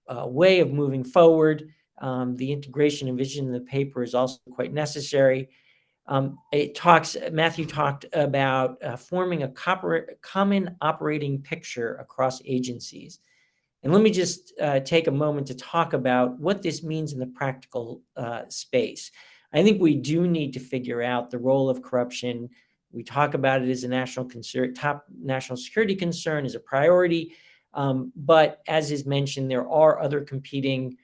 S4: way of moving forward. The integration and vision in the paper is also quite necessary. Matthew talked about forming a common operating picture across agencies. And let me just take a moment to talk about what this means in the practical space. I think we do need to figure out the role of corruption. We talk about it as a national concern, top national security concern, as a priority. But as is mentioned, there are other competing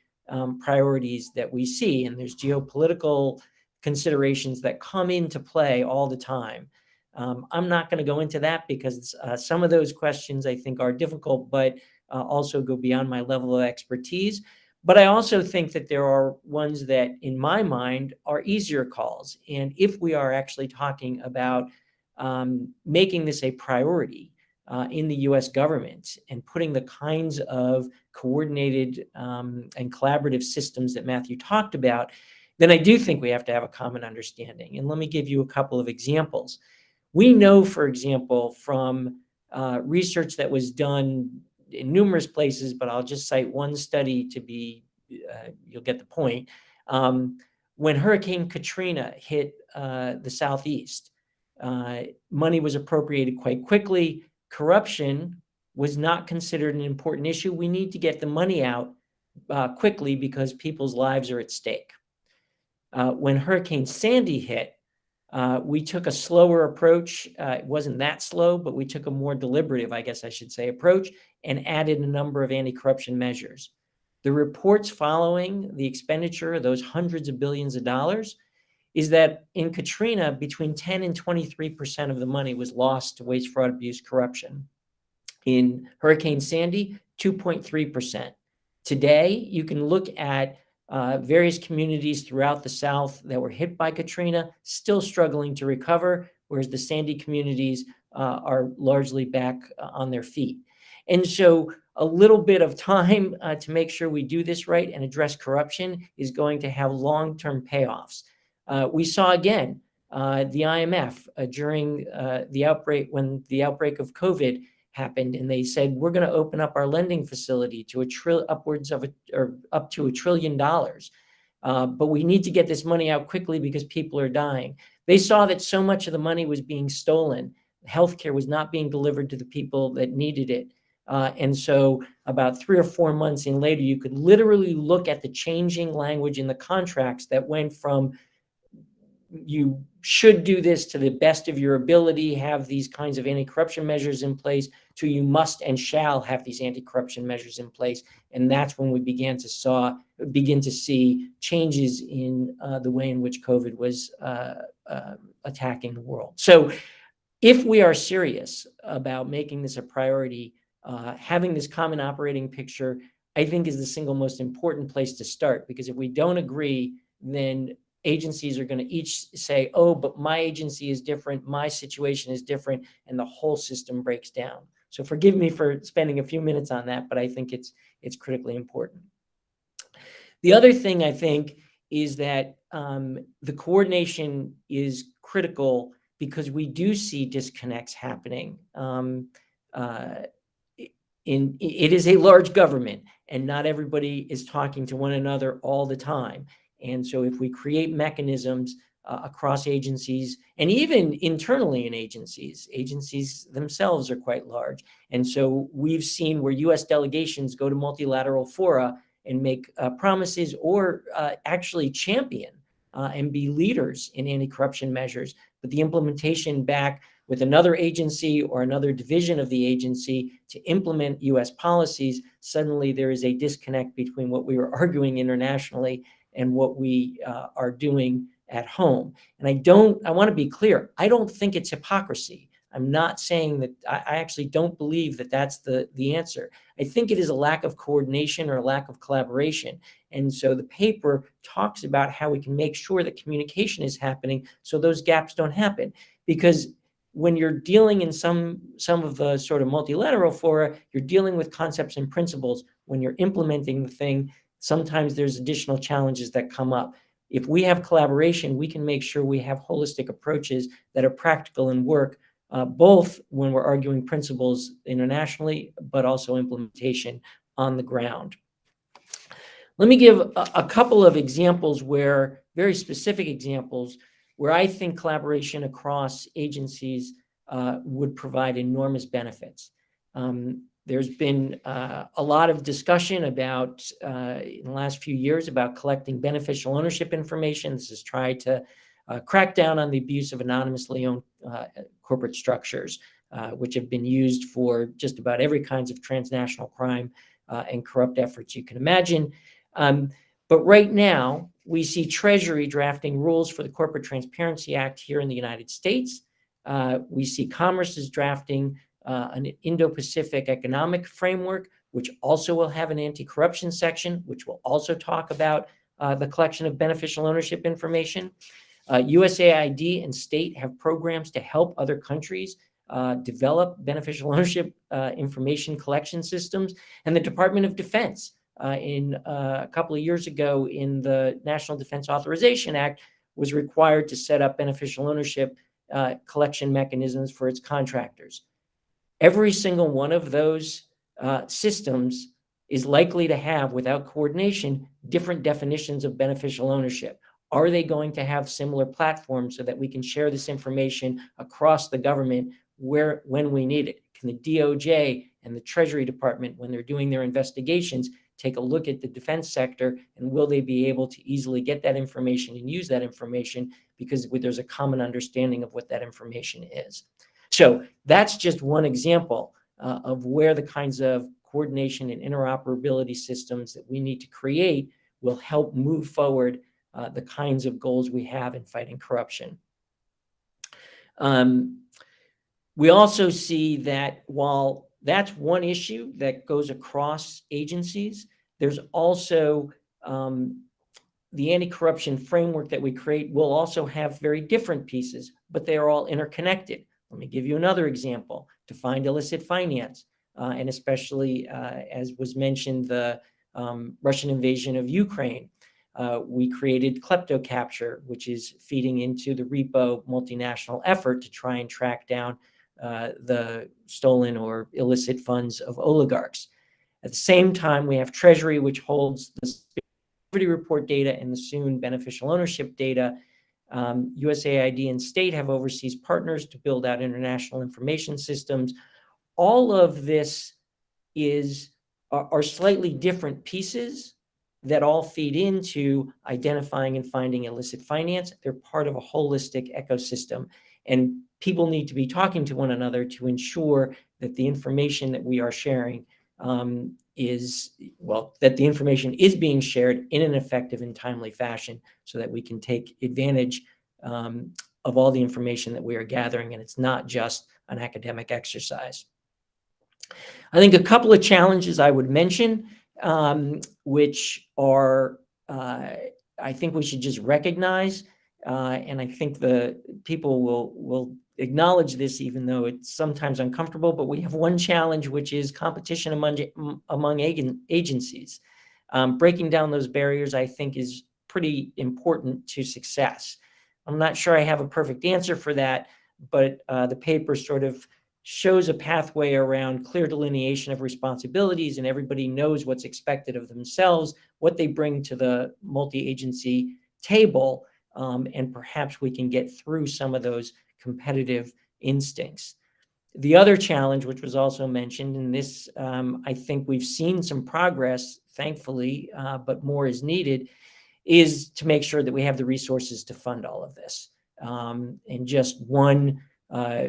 S4: priorities that we see, and there's geopolitical considerations that come into play all the time. I'm not going to go into that because some of those questions I think are difficult, but also go beyond my level of expertise. But I also think that there are ones that, in my mind, are easier calls. And if we are actually talking about making this a priority in the US government and putting the kinds of coordinated and collaborative systems that Matthew talked about, then I do think we have to have a common understanding. And let me give you a couple of examples. We know, for example, from research that was done in numerous places, but I'll just cite one study to be, you'll get the point. When Hurricane Katrina hit the Southeast, money was appropriated quite quickly. Corruption was not considered an important issue. We need to get the money out quickly because people's lives are at stake. When Hurricane Sandy hit, we took a slower approach. It wasn't that slow, but we took a more deliberative, I guess I should say, approach and added a number of anti-corruption measures. The reports following the expenditure of those hundreds of billions of dollars is that in Katrina, between 10 and 23% of the money was lost to waste, fraud, abuse, corruption. In Hurricane Sandy, 2.3%. Today, you can look at various communities throughout the South that were hit by Katrina, still struggling to recover, whereas the Sandy communities are largely back on their feet. And so a little bit of time to make sure we do this right and address corruption is going to have long-term payoffs. We saw again the IMF during the outbreak, when the outbreak of COVID happened, and they said, we're going to open up our lending facility to upwards of up to $1 trillion. But we need to get this money out quickly because people are dying. They saw that so much of the money was being stolen. Healthcare was not being delivered to the people that needed it. And so about 3 or 4 months in later, you could literally look at the changing language in the contracts that went from you should do this to the best of your ability, have these kinds of anti-corruption measures in place, to you must and shall have these anti-corruption measures in place. And that's when we begin to see changes in the way in which COVID was attacking the world. So if we are serious about making this a priority, having this common operating picture, I think, is the single most important place to start, because if we don't agree, then agencies are going to each say, oh, but my agency is different, my situation is different, and the whole system breaks down. So forgive me for spending a few minutes on that, but I think it's critically important. The other thing I think is that the coordination is critical because we do see disconnects happening. It is a large government, and not everybody is talking to one another all the time. And so if we create mechanisms across agencies, and even internally in agencies themselves are quite large. And so we've seen where US delegations go to multilateral fora and make promises or actually champion and be leaders in anti-corruption measures. But the implementation back with another agency or another division of the agency to implement US policies, suddenly there is a disconnect between what we were arguing internationally and what we are doing at home. And I want to be clear, I don't think it's hypocrisy. I'm not saying that. I actually don't believe that that's the answer. I think it is a lack of coordination or a lack of collaboration. And so the paper talks about how we can make sure that communication is happening so those gaps don't happen. Because when you're dealing in some of the sort of multilateral fora, you're dealing with concepts and principles. When you're implementing the thing, sometimes there's additional challenges that come up. If we have collaboration, we can make sure we have holistic approaches that are practical and work, both when we're arguing principles internationally, but also implementation on the ground. Let me give a couple of examples where, very specific examples, where I think collaboration across agencies would provide enormous benefits. There's been a lot of discussion about, in the last few years, about collecting beneficial ownership information. This has tried to crack down on the abuse of anonymously owned corporate structures, which have been used for just about every kinds of transnational crime and corrupt efforts you can imagine. But right now, we see Treasury drafting rules for the Corporate Transparency Act here in the United States. We see Commerce is drafting an Indo-Pacific economic framework, which also will have an anti-corruption section, which will also talk about the collection of beneficial ownership information. USAID and state have programs to help other countries develop beneficial ownership information collection systems. And the Department of Defense, a couple of years ago in the National Defense Authorization Act, was required to set up beneficial ownership collection mechanisms for its contractors. Every single one of those systems is likely to have, without coordination, different definitions of beneficial ownership. Are they going to have similar platforms so that we can share this information across the government when we need it? Can the DOJ and the Treasury Department, when they're doing their investigations, take a look at the defense sector, and will they be able to easily get that information and use that information because there's a common understanding of what that information is? So that's just one example of where the kinds of coordination and interoperability systems that we need to create will help move forward the kinds of goals we have in fighting corruption. We also see that while that's one issue that goes across agencies, there's also the anti-corruption framework that we create will also have very different pieces, but they are all interconnected. Let me give you another example. To find illicit finance, and especially, as was mentioned, the Russian invasion of Ukraine, we created KleptoCapture, which is feeding into the repo multinational effort to try and track down the stolen or illicit funds of oligarchs. At the same time, we have Treasury, which holds the security report data and the soon beneficial ownership data. USAID and state have overseas partners to build out international information systems. All of this are slightly different pieces that all feed into identifying and finding illicit finance. They're part of a holistic ecosystem, and people need to be talking to one another to ensure that the information that we are sharing that the information is being shared in an effective and timely fashion so that we can take advantage of all the information that we are gathering, and it's not just an academic exercise. I think a couple of challenges I would mention, which are, I think we should just recognize, and I think the people will acknowledge this, even though it's sometimes uncomfortable, but we have one challenge, which is competition among agencies. Breaking down those barriers, I think, is pretty important to success. I'm not sure I have a perfect answer for that, but the paper sort of shows a pathway around clear delineation of responsibilities, and everybody knows what's expected of themselves, what they bring to the multi-agency table, and perhaps we can get through some of those competitive instincts. The other challenge, which was also mentioned, and this, I think we've seen some progress, thankfully, but more is needed, is to make sure that we have the resources to fund all of this. And just one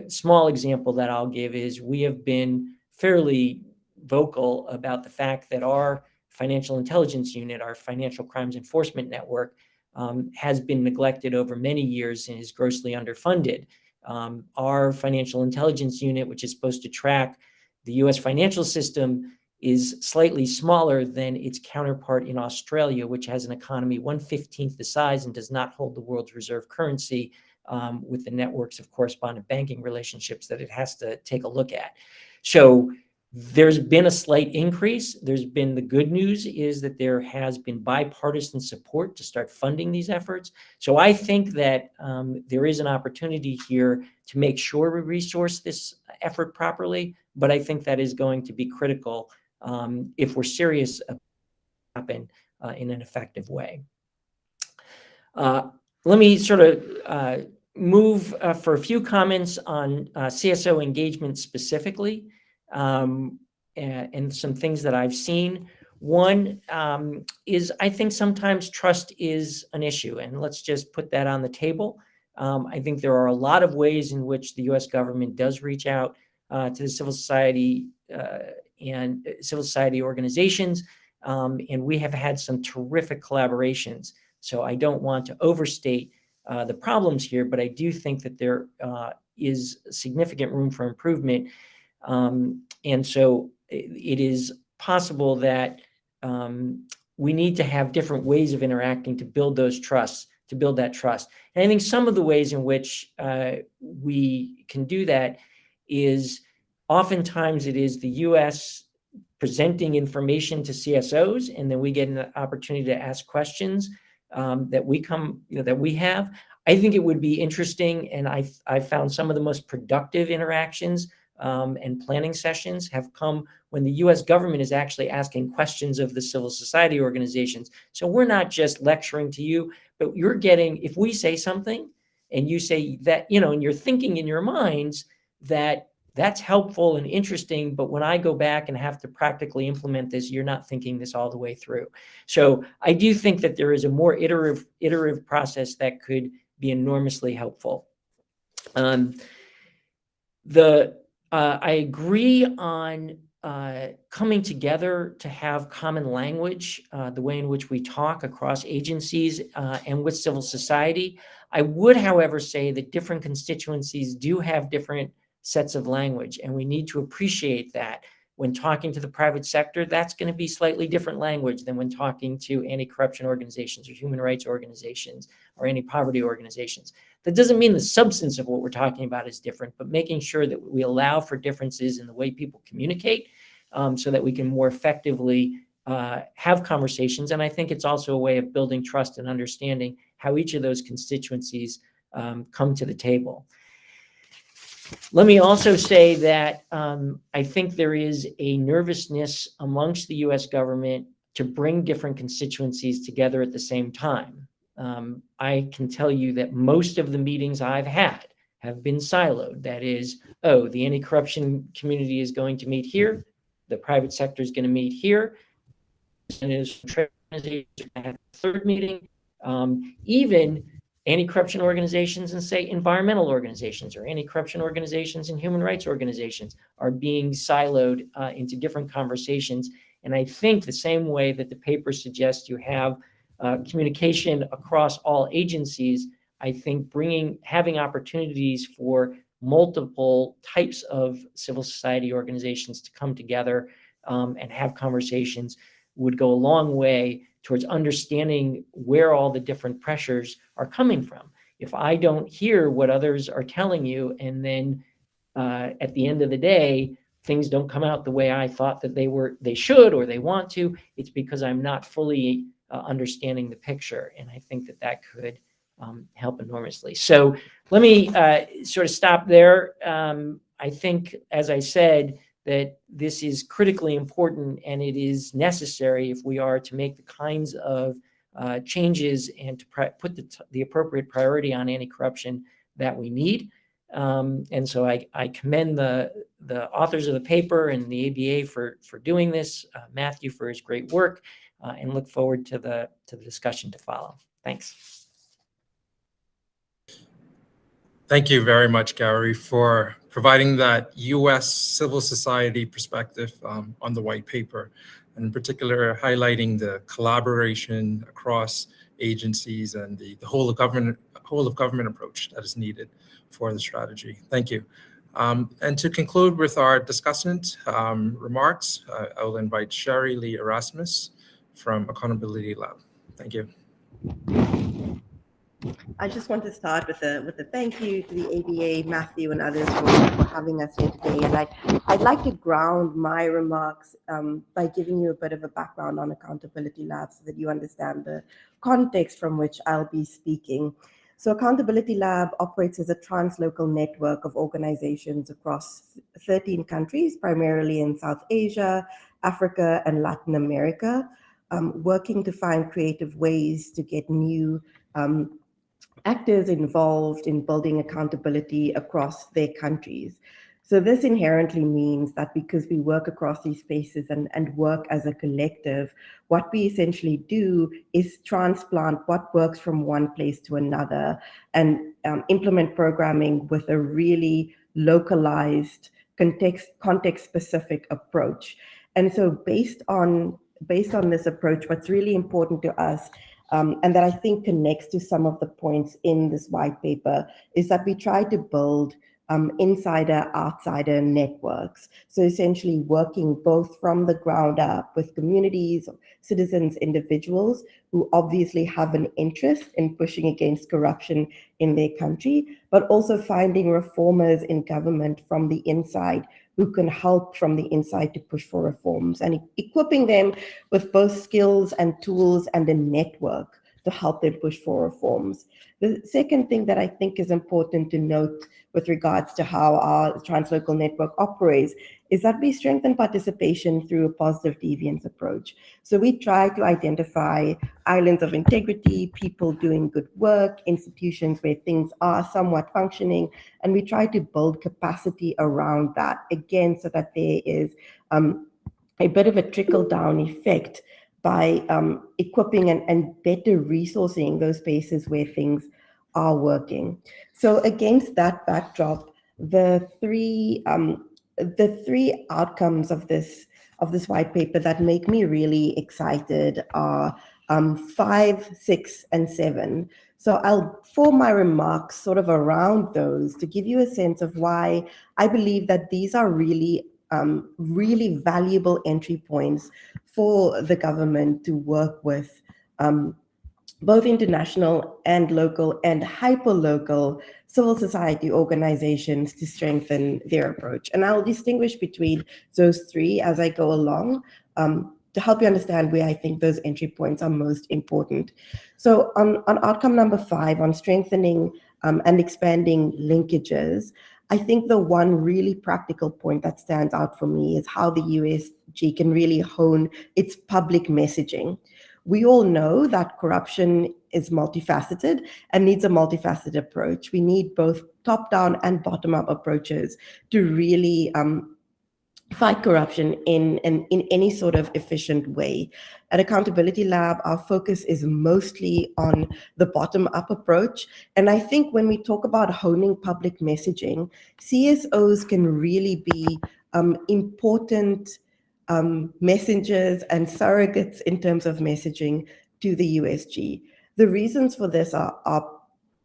S4: small example that I'll give is we have been fairly vocal about the fact that our financial intelligence unit, our financial crimes enforcement network, has been neglected over many years and is grossly underfunded. Our financial intelligence unit, which is supposed to track the US financial system, is slightly smaller than its counterpart in Australia, which has an economy 1/15 the size and does not hold the world's reserve currency, with the networks of correspondent banking relationships that it has to take a look at. So There's been a slight increase. There's been, the good news is that there has been bipartisan support to start funding these efforts. So I think that there is an opportunity here to make sure we resource this effort properly, but I think that is going to be critical if we're serious about it happen in an effective way. Let me sort of move for a few comments on CSO engagement specifically, and some things that I've seen. One is, I think sometimes trust is an issue, and let's just put that on the table. I think there are a lot of ways in which the U.S. government does reach out to the civil society and civil society organizations, and we have had some terrific collaborations. So I don't want to overstate the problems here, but I do think that there is significant room for improvement. And so it is possible that we need to have different ways of interacting to build those trusts, to build that trust. And I think some of the ways in which we can do that is oftentimes it is the U.S. presenting information to CSOs, and then we get an opportunity to ask questions that we have. I think it would be interesting, and I found some of the most productive interactions and planning sessions have come when the U.S. government is actually asking questions of the civil society organizations. So we're not just lecturing to you, but you're getting, if we say something and you say that, and you're thinking in your minds that that's helpful and interesting, but when I go back and have to practically implement this, you're not thinking this all the way through. So I do think that there is a more iterative process that could be enormously helpful. I agree on coming together to have common language, the way in which we talk across agencies and with civil society. I would, however, say that different constituencies do have different sets of language, and we need to appreciate that. When talking to the private sector, that's going to be slightly different language than when talking to anti-corruption organizations or human rights organizations or anti-poverty organizations. That doesn't mean the substance of what we're talking about is different, but making sure that we allow for differences in the way people communicate so that we can more effectively have conversations. And I think it's also a way of building trust and understanding how each of those constituencies come to the table. Let me also say that I think there is a nervousness amongst the U.S. government to bring different constituencies together at the same time. I can tell you that most of the meetings I've had have been siloed. That is, the anti-corruption community is going to meet here, the private sector is going to meet here, and is a third meeting. Even anti-corruption organizations and, say, environmental organizations or anti-corruption organizations and human rights organizations are being siloed into different conversations. And I think the same way that the paper suggests you have communication across all agencies, I think having opportunities for multiple types of civil society organizations to come together and have conversations would go a long way towards understanding where all the different pressures are coming from. If I don't hear what others are telling you, and then at the end of the day, things don't come out the way I thought that they should or they want to, it's because I'm not fully understanding the picture. And I think that could help enormously. So let me sort of stop there. I think, as I said, that this is critically important and it is necessary if we are to make the kinds of changes and to put the appropriate priority on anti-corruption that we need. And so I commend the authors of the paper and the ABA for doing this, Matthew for his great work, and look forward to the discussion to follow. Thanks.
S1: Thank you very much, Gary, for providing that U.S. civil society perspective on the white paper, and in particular highlighting the collaboration across agencies and the whole of government approach that is needed for the strategy. Thank you. And to conclude with our discussant remarks, I will invite Sherry Lee Erasmus from Accountability Lab. Thank you.
S5: I just want to start with a thank you to the ABA, Matthew, and others for having us here today. And I'd like to ground my remarks by giving you a bit of a background on Accountability Lab so that you understand the context from which I'll be speaking. So Accountability Lab operates as a translocal network of organizations across 13 countries, primarily in South Asia, Africa, and Latin America, working to find creative ways to get new actors involved in building accountability across their countries. So this inherently means that because we work across these spaces and work as a collective, what we essentially do is transplant what works from one place to another and implement programming with a really localized, context-specific approach. And so based on this approach, what's really important to us and that I think connects to some of the points in this white paper is that we try to build insider-outsider networks. So essentially working both from the ground up with communities, citizens, individuals who obviously have an interest in pushing against corruption in their country, but also finding reformers in government from the inside who can help from the inside to push for reforms and equipping them with both skills and tools and a network to help them push for reforms. The second thing that I think is important to note with regards to how our translocal network operates is that we strengthen participation through a positive deviance approach. So we try to identify islands of integrity, people doing good work, institutions where things are somewhat functioning, and we try to build capacity around that, again, so that there is a bit of a trickle-down effect by equipping and better resourcing those spaces where things are working. So against that backdrop, the three outcomes of this white paper that make me really excited are 5, 6, and 7. So I'll form my remarks sort of around those to give you a sense of why I believe that these are really valuable entry points for the government to work with both international and local and hyper-local civil society organizations to strengthen their approach. And I'll distinguish between those three as I go along to help you understand where I think those entry points are most important. So on outcome number 5, on strengthening and expanding linkages, I think the one really practical point that stands out for me is how the USG can really hone its public messaging. We all know that corruption is multifaceted and needs a multifaceted approach. We need both top-down and bottom-up approaches to really fight corruption in any sort of efficient way. At Accountability Lab, our focus is mostly on the bottom-up approach. And I think when we talk about honing public messaging, CSOs can really be important messengers and surrogates in terms of messaging to the USG. The reasons for this are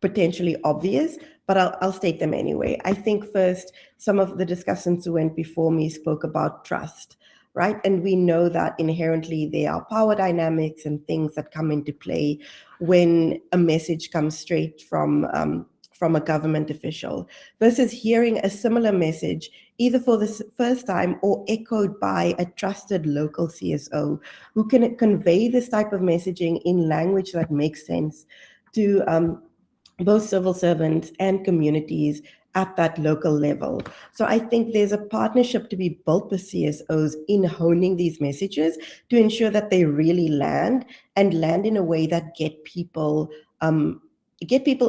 S5: potentially obvious, but I'll state them anyway. I think first, some of the discussants who went before me spoke about trust, right? And we know that inherently there are power dynamics and things that come into play when a message comes straight from a government official versus hearing a similar message either for the first time or echoed by a trusted local CSO who can convey this type of messaging in language that makes sense to both civil servants and communities at that local level. So I think there's a partnership to be built with CSOs in honing these messages to ensure that they really land in a way that get people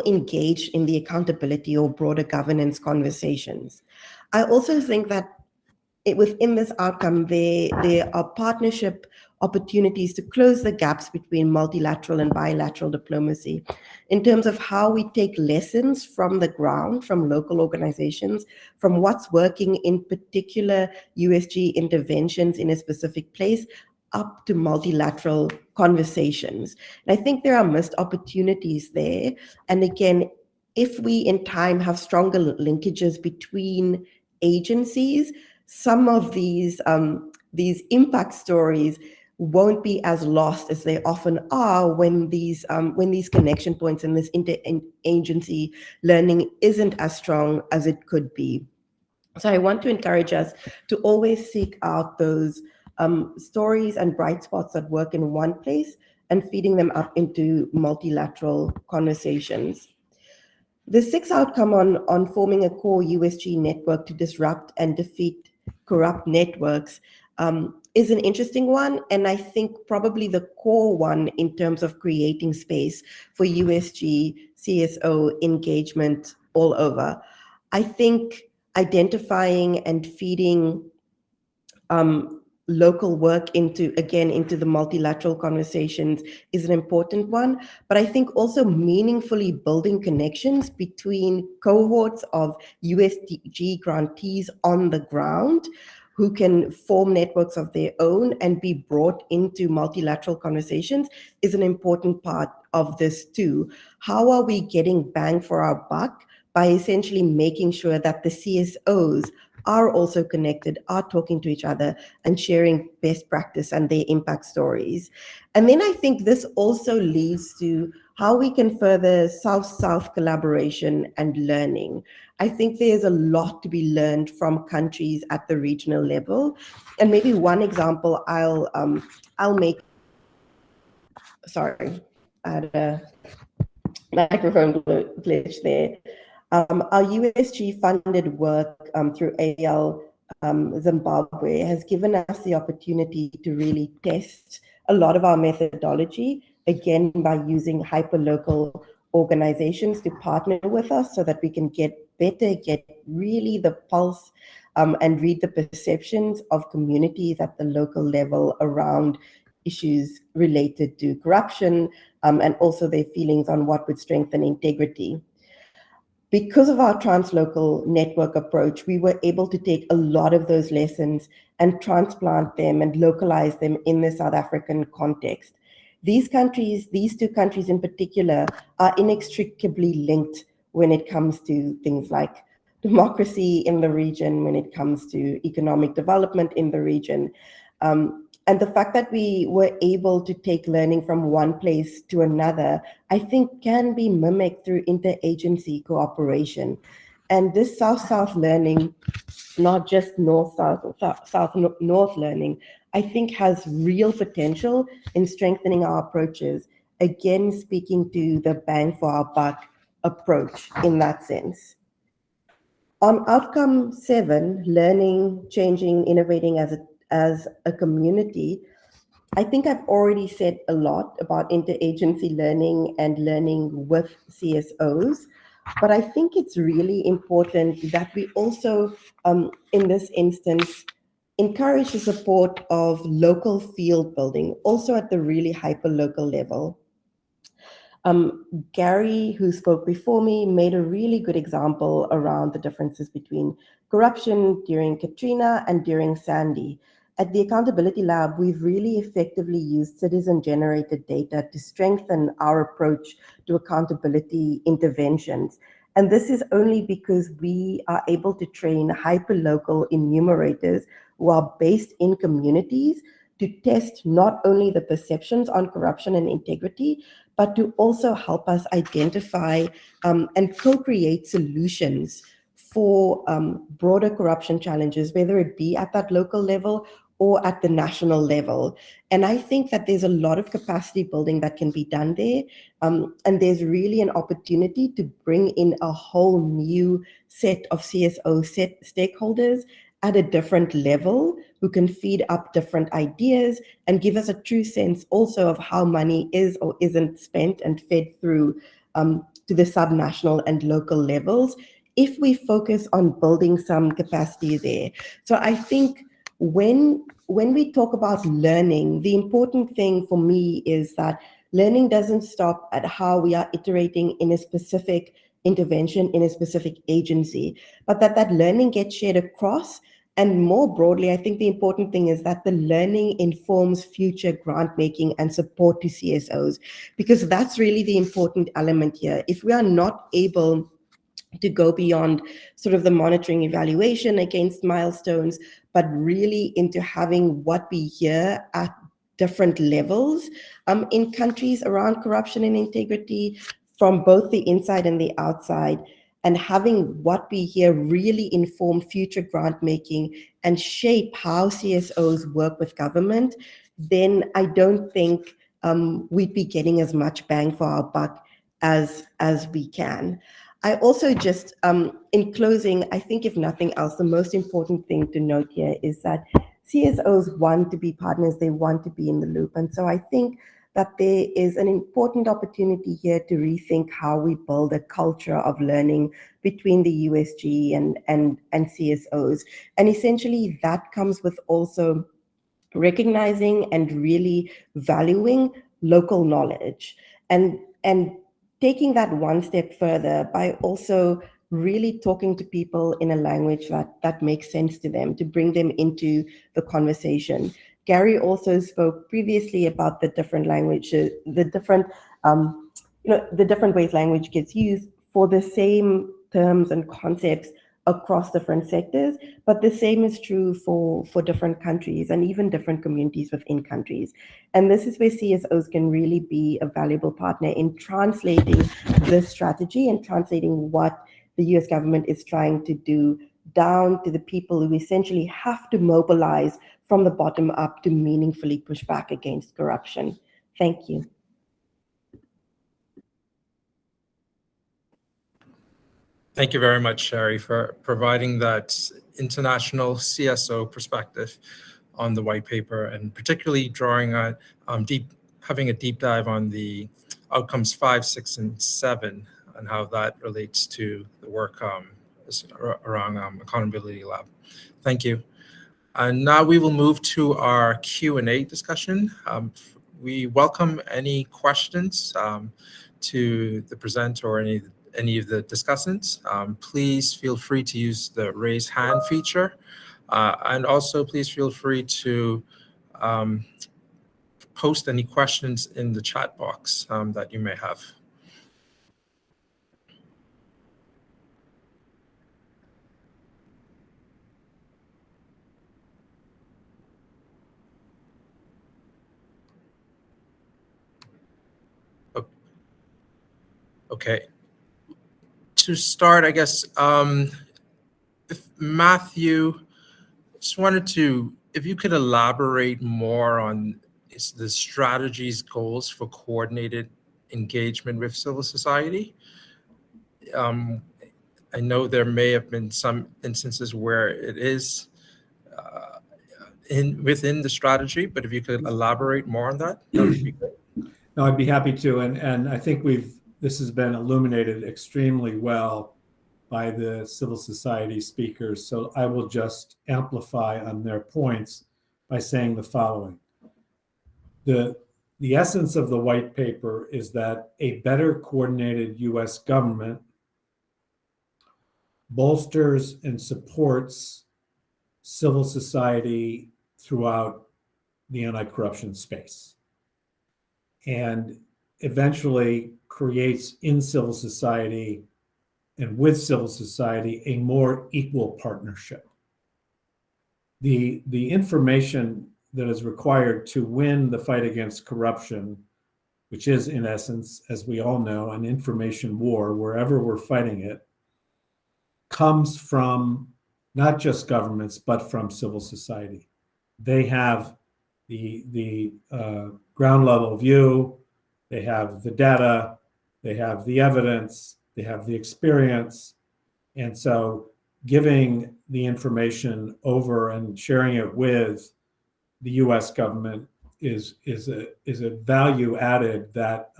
S5: engaged in the accountability or broader governance conversations. I also think that within this outcome, there are partnership opportunities to close the gaps between multilateral and bilateral diplomacy in terms of how we take lessons from the ground, from local organizations, from what's working in particular USG interventions in a specific place, up to multilateral conversations. And I think there are missed opportunities there. And again, if we in time have stronger linkages between agencies, some of these impact stories won't be as lost as they often are when these connection points and this interagency learning isn't as strong as it could be. So I want to encourage us to always seek out those stories and bright spots that work in one place and feeding them up into multilateral conversations. The sixth outcome on forming a core USG network to disrupt and defeat corrupt networks is an interesting one, and I think probably the core one in terms of creating space for USG CSO engagement all over. I think identifying and feeding local work into the multilateral conversations is an important one, but I think also meaningfully building connections between cohorts of USG grantees on the ground who can form networks of their own and be brought into multilateral conversations is an important part of this too. How are we getting bang for our buck by essentially making sure that the CSOs are also connected, are talking to each other and sharing best practice and their impact stories. And then I think this also leads to how we can further South-South collaboration and learning. I think there's a lot to be learned from countries at the regional level. And maybe one example I'll make, sorry, I had a microphone glitch there. Our USG funded work through AL Zimbabwe has given us the opportunity to really test a lot of our methodology, again, by using hyperlocal organizations to partner with us so that we can get really the pulse and read the perceptions of communities at the local level around issues related to corruption and also their feelings on what would strengthen integrity. Because of our translocal network approach, we were able to take a lot of those lessons and transplant them and localize them in the South African context. These two countries in particular, are inextricably linked when it comes to things like democracy in the region, when it comes to economic development in the region. And the fact that we were able to take learning from one place to another, I think can be mimicked through interagency cooperation. And this South-South learning, not just North-South or South-North learning, I think has real potential in strengthening our approaches, again, speaking to the bang for our buck approach in that sense. On outcome 7, learning, changing, innovating as a community, I think I've already said a lot about interagency learning and learning with CSOs, but I think it's really important that we also, in this instance, encourage the support of local field building, also at the really hyper-local level. Gary, who spoke before me, made a really good example around the differences between corruption during Katrina and during Sandy. At the Accountability Lab, we've really effectively used citizen-generated data to strengthen our approach to accountability interventions. And this is only because we are able to train hyperlocal enumerators who are based in communities to test not only the perceptions on corruption and integrity, but to also help us identify and co-create solutions for broader corruption challenges, whether it be at that local level or at the national level. And I think that there's a lot of capacity building that can be done there. And there's really an opportunity to bring in a whole new set of CSO stakeholders at a different level who can feed up different ideas and give us a true sense also of how money is or isn't spent and fed through to the subnational and local levels if we focus on building some capacity there. So I think when we talk about learning, the important thing for me is that learning doesn't stop at how we are iterating in a specific intervention in a specific agency, but that learning gets shared across. And more broadly, I think the important thing is that the learning informs future grant making and support to CSOs, because that's really the important element here. If we are not able to go beyond sort of the monitoring evaluation against milestones, but really into having what we hear at different levels in countries around corruption and integrity from both the inside and the outside, and having what we hear really inform future grant making and shape how CSOs work with government, then I don't think we'd be getting as much bang for our buck as we can. I also just, in closing, I think if nothing else, the most important thing to note here is that CSOs want to be partners, they want to be in the loop. And so I think that there is an important opportunity here to rethink how we build a culture of learning between the USG and CSOs. And essentially that comes with also recognizing and really valuing local knowledge and taking that one step further by also really talking to people in a language that makes sense to them, to bring them into the conversation. Gary also spoke previously about the different languages, the different ways language gets used for the same terms and concepts across different sectors, but the same is true for different countries and even different communities within countries. And this is where CSOs can really be a valuable partner in translating this strategy and translating what the US government is trying to do down to the people who essentially have to mobilize from the bottom up to meaningfully push back against corruption. Thank you.
S1: Thank you very much, Sherry, for providing that international CSO perspective on the white paper, and particularly drawing a having a deep dive on the outcomes 5, 6, and 7, and how that relates to the work around Accountability Lab. Thank you. And now we will move to our Q&A discussion. We welcome any questions to the presenter or any of the discussants. Please feel free to use the raise hand feature. And also please feel free to post any questions in the chat box that you may have. Okay. To start, I guess, if Matthew, just wanted to, if you could elaborate more on the strategy's goals for coordinated engagement with civil society. I know there may have been some instances where it is within the strategy, but if you could elaborate more on that, that would be great.
S2: No, I'd be happy to, and I think this has been illuminated extremely well by the civil society speakers. So I will just amplify on their points by saying the following. The essence of the white paper is that a better coordinated US government bolsters and supports civil society throughout the anti-corruption space, and eventually creates in civil society and with civil society a more equal partnership. The information that is required to win the fight against corruption, which is in essence, as we all know, an information war wherever we're fighting it, comes from not just governments, but from civil society. They have the ground level view, they have the data, they have the evidence, they have the experience. And so giving the information over and sharing it with the US government is a value added that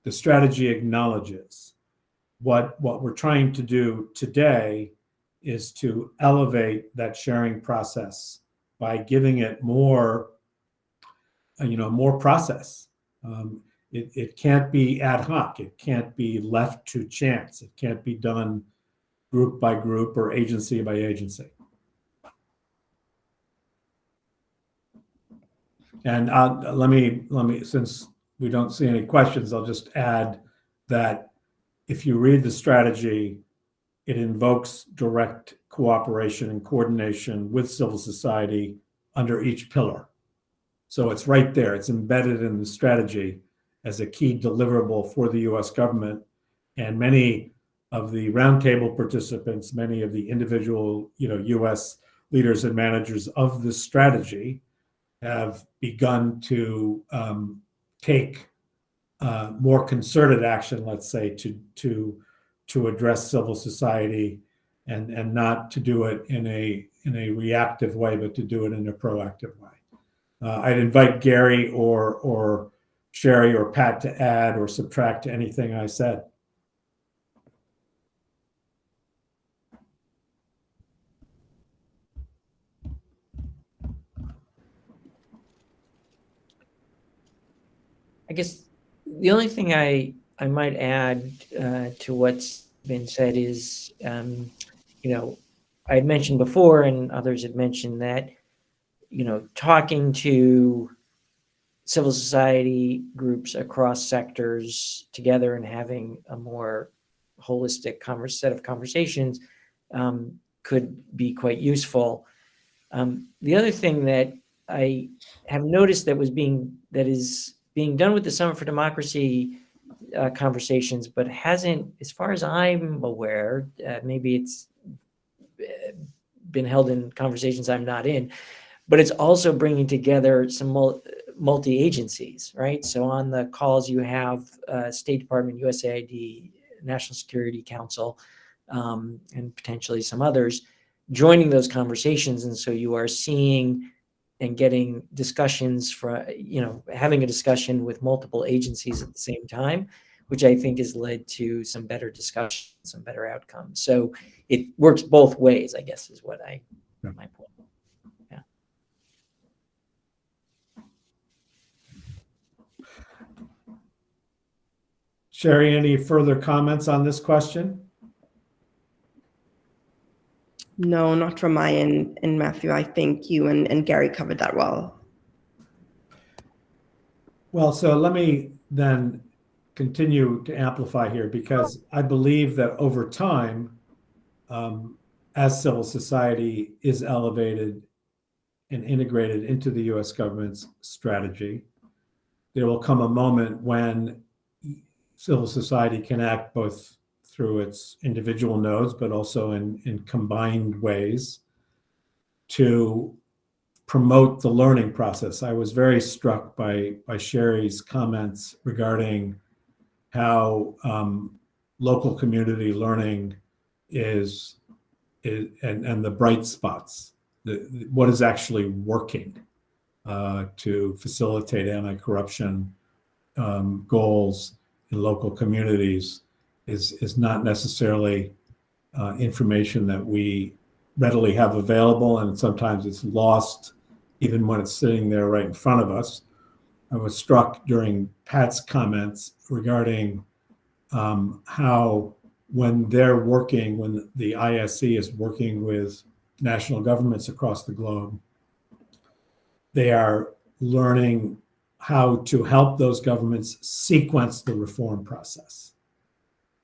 S2: the strategy acknowledges. What we're trying to do today is to elevate that sharing process by giving it more process. It can't be ad hoc. It can't be left to chance. It can't be done group by group or agency by agency. And let me, since we don't see any questions, I'll just add that if you read the strategy, it invokes direct cooperation and coordination with civil society under each pillar. So it's right there. It's embedded in the strategy as a key deliverable for the U.S. government. And many of the roundtable participants, many of the individual, U.S. leaders and managers of this strategy have begun to take more concerted action, let's say, to address civil society, and not to do it in a reactive way, but to do it in a proactive way. I'd invite Gary or Sherry or Pat to add or subtract to anything I said.
S4: I guess the only thing I might add to what's been said is, I had mentioned before, and others had mentioned that, talking to civil society groups across sectors together and having a more holistic set of conversations could be quite useful. The other thing that I have noticed that is being done with the Summit for Democracy conversations, but hasn't, as far as I'm aware, maybe it's been held in conversations I'm not in, but it's also bringing together some multi-agencies, right? So on the calls you have State Department, USAID, National Security Council, and potentially some others joining those conversations. And so you are seeing and getting discussions having a discussion with multiple agencies at the same time, which I think has led to some better discussion, some better outcomes. So it works both ways, I guess, is what my point. Yeah.
S2: Sherry, any further comments on this question?
S5: No, not from my end, and Matthew. I think you and Gary covered that well.
S2: Well, so let me then continue to amplify here, because I believe that over time, as civil society is elevated and integrated into the U.S. government's strategy, there will come a moment when civil society can act both through its individual nodes, but also in combined ways to promote the learning process. I was very struck by Sherry's comments regarding how local community learning is and the bright spots, what is actually working to facilitate anti-corruption goals in local communities is not necessarily information that we readily have available, and sometimes it's lost even when it's sitting there right in front of us. I was struck during Pat's comments regarding how when the ISC is working with national governments across the globe, they are learning how to help those governments sequence the reform process.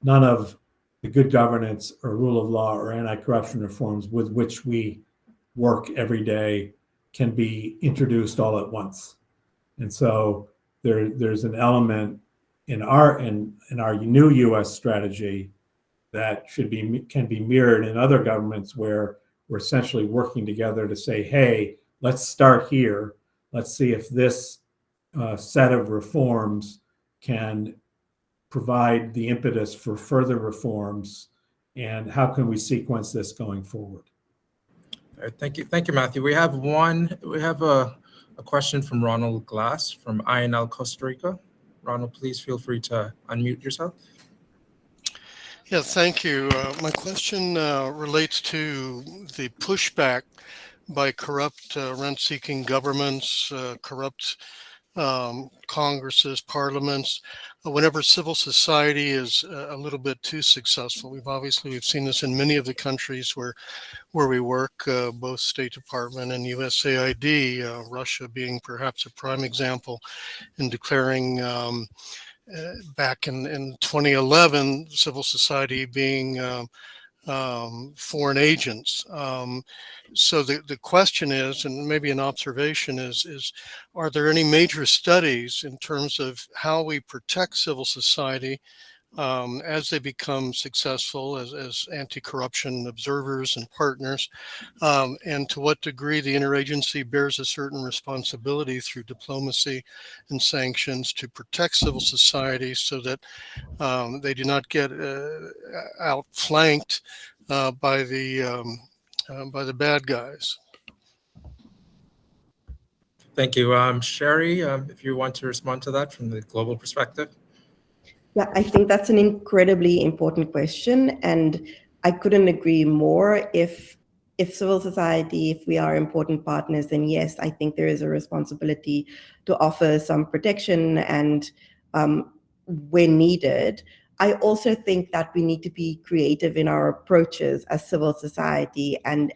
S2: None of the good governance or rule of law or anti-corruption reforms with which we work every day can be introduced all at once. And so there's an element in our new U.S. strategy that can be mirrored in other governments, where we're essentially working together to say, hey, let's start here. Let's see if this set of reforms can provide the impetus for further reforms, and how can we sequence this going forward?
S1: All right, thank you, Matthew. We have a question from Ronald Glass from INL Costa Rica. Ronald, please feel free to unmute yourself.
S6: Yeah, thank you. My question relates to the pushback by corrupt rent-seeking governments, corrupt Congresses, parliaments, whenever civil society is a little bit too successful. We've seen this in many of the countries where we work, both State Department and USAID, Russia being perhaps a prime example, in declaring back in 2011, civil society being foreign agents. So the question is, and maybe an observation is, are there any major studies in terms of how we protect civil society as they become successful as anti-corruption observers and partners, and to what degree the interagency bears a certain responsibility through diplomacy and sanctions to protect civil society so that they do not get outflanked by the bad guys.
S1: Thank you. Sherry, if you want to respond to that from the global perspective.
S5: Yeah, I think that's an incredibly important question, and I couldn't agree more. If civil society, if we are important partners, then yes, I think there is a responsibility to offer some protection and when needed. I also think that we need to be creative in our approaches as civil society, and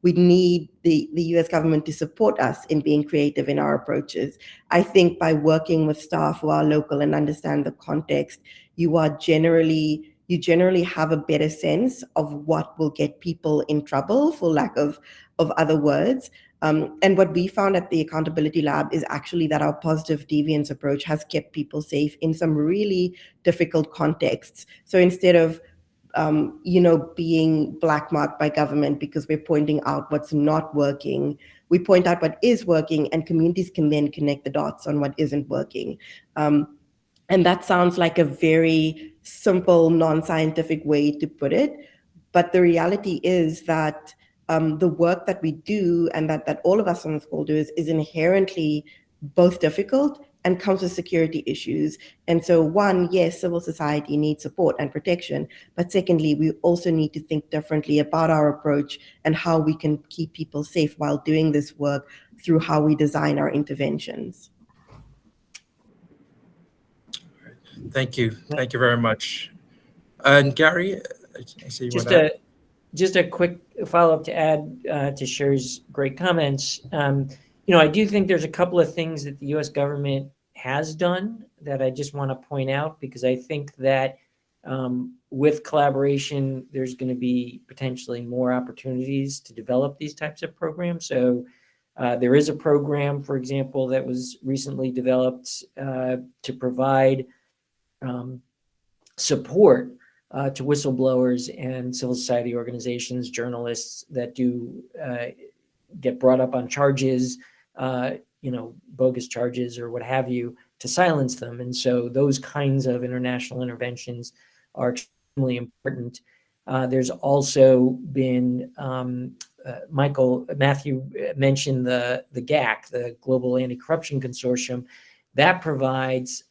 S5: we need the US government to support us in being creative in our approaches. I think by working with staff who are local and understand the context, you generally have a better sense of what will get people in trouble, for lack of other words. And what we found at the Accountability Lab is actually that our positive deviance approach has kept people safe in some really difficult contexts. So instead of being black marked by government because we're pointing out what's not working, we point out what is working, and communities can then connect the dots on what isn't working. And that sounds like a very simple, non-scientific way to put it, but the reality is that the work that we do and that all of us on this call do is inherently both difficult and comes with security issues. And so one, yes, civil society needs support and protection, but secondly, we also need to think differently about our approach and how we can keep people safe while doing this work through how we design our interventions.
S1: Thank you. Thank you very much. And Gary, I see you
S4: just a quick follow-up to add to Sherry's great comments. I do think there's a couple of things that the U.S. government has done that I just want to point out, because I think that with collaboration, there's going to be potentially more opportunities to develop these types of programs. So there is a program, for example, that was recently developed to provide support to whistleblowers and civil society organizations, journalists that do get brought up on charges, bogus charges or what have you, to silence them. And so those kinds of international interventions are extremely important. There's also been, Matthew mentioned the GAC, the Global Anti-Corruption Consortium, that provides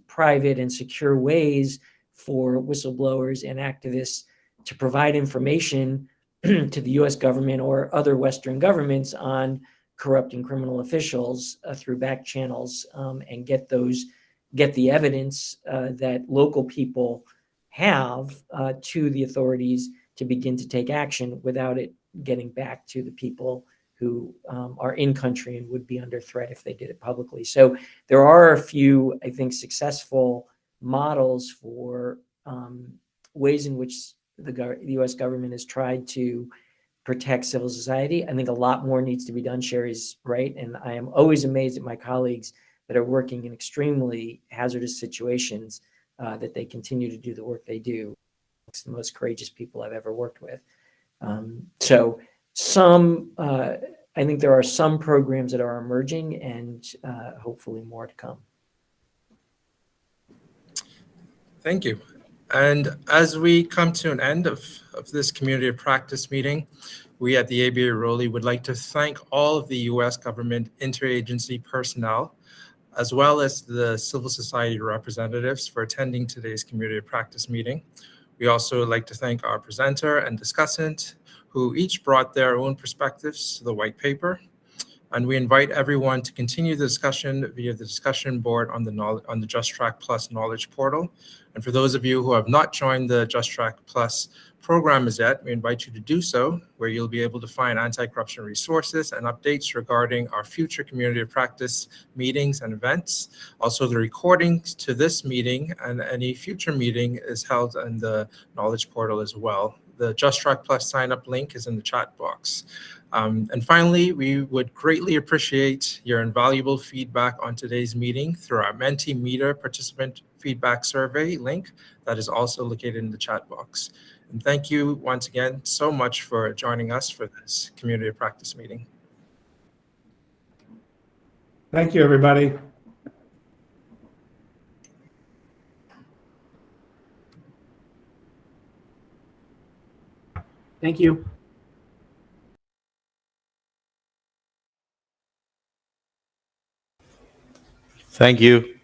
S4: private and secure ways for whistleblowers and activists to provide information to the US government or other Western governments on corrupt and criminal officials through back channels, and get the evidence that local people have to the authorities to begin to take action without it getting back to the people who are in country and would be under threat if they did it publicly. So there are a few, I think, successful models for ways in which the US government has tried to protect civil society. I think a lot more needs to be done. Sherry's right. And I am always amazed at my colleagues that are working in extremely hazardous situations, that they continue to do the work they do. It's the most courageous people I've ever worked with. So I think there are some programs that are emerging, and hopefully more to come.
S1: Thank you. And as we come to an end of this community of practice meeting, we at the ABA Rowley would like to thank all of the US government interagency personnel, as well as the civil society representatives, for attending today's community of practice meeting. We also would like to thank our presenter and discussant, who each brought their own perspectives to the white paper. And we invite everyone to continue the discussion via the discussion board on the JusTRAC Plus knowledge portal. And for those of you who have not joined the JusTRAC Plus program as yet, we invite you to do so, where you'll be able to find anti-corruption resources and updates regarding our future community of practice meetings and events. Also, the recordings to this meeting and any future meeting is held in the knowledge portal as well. The JusTRAC Plus sign-up link is in the chat box. And finally, we would greatly appreciate your invaluable feedback on today's meeting through our Mentimeter participant feedback survey link that is also located in the chat box. And thank you once again so much for joining us for this community of practice meeting.
S2: Thank you, everybody.
S7: Thank you.
S8: Thank you.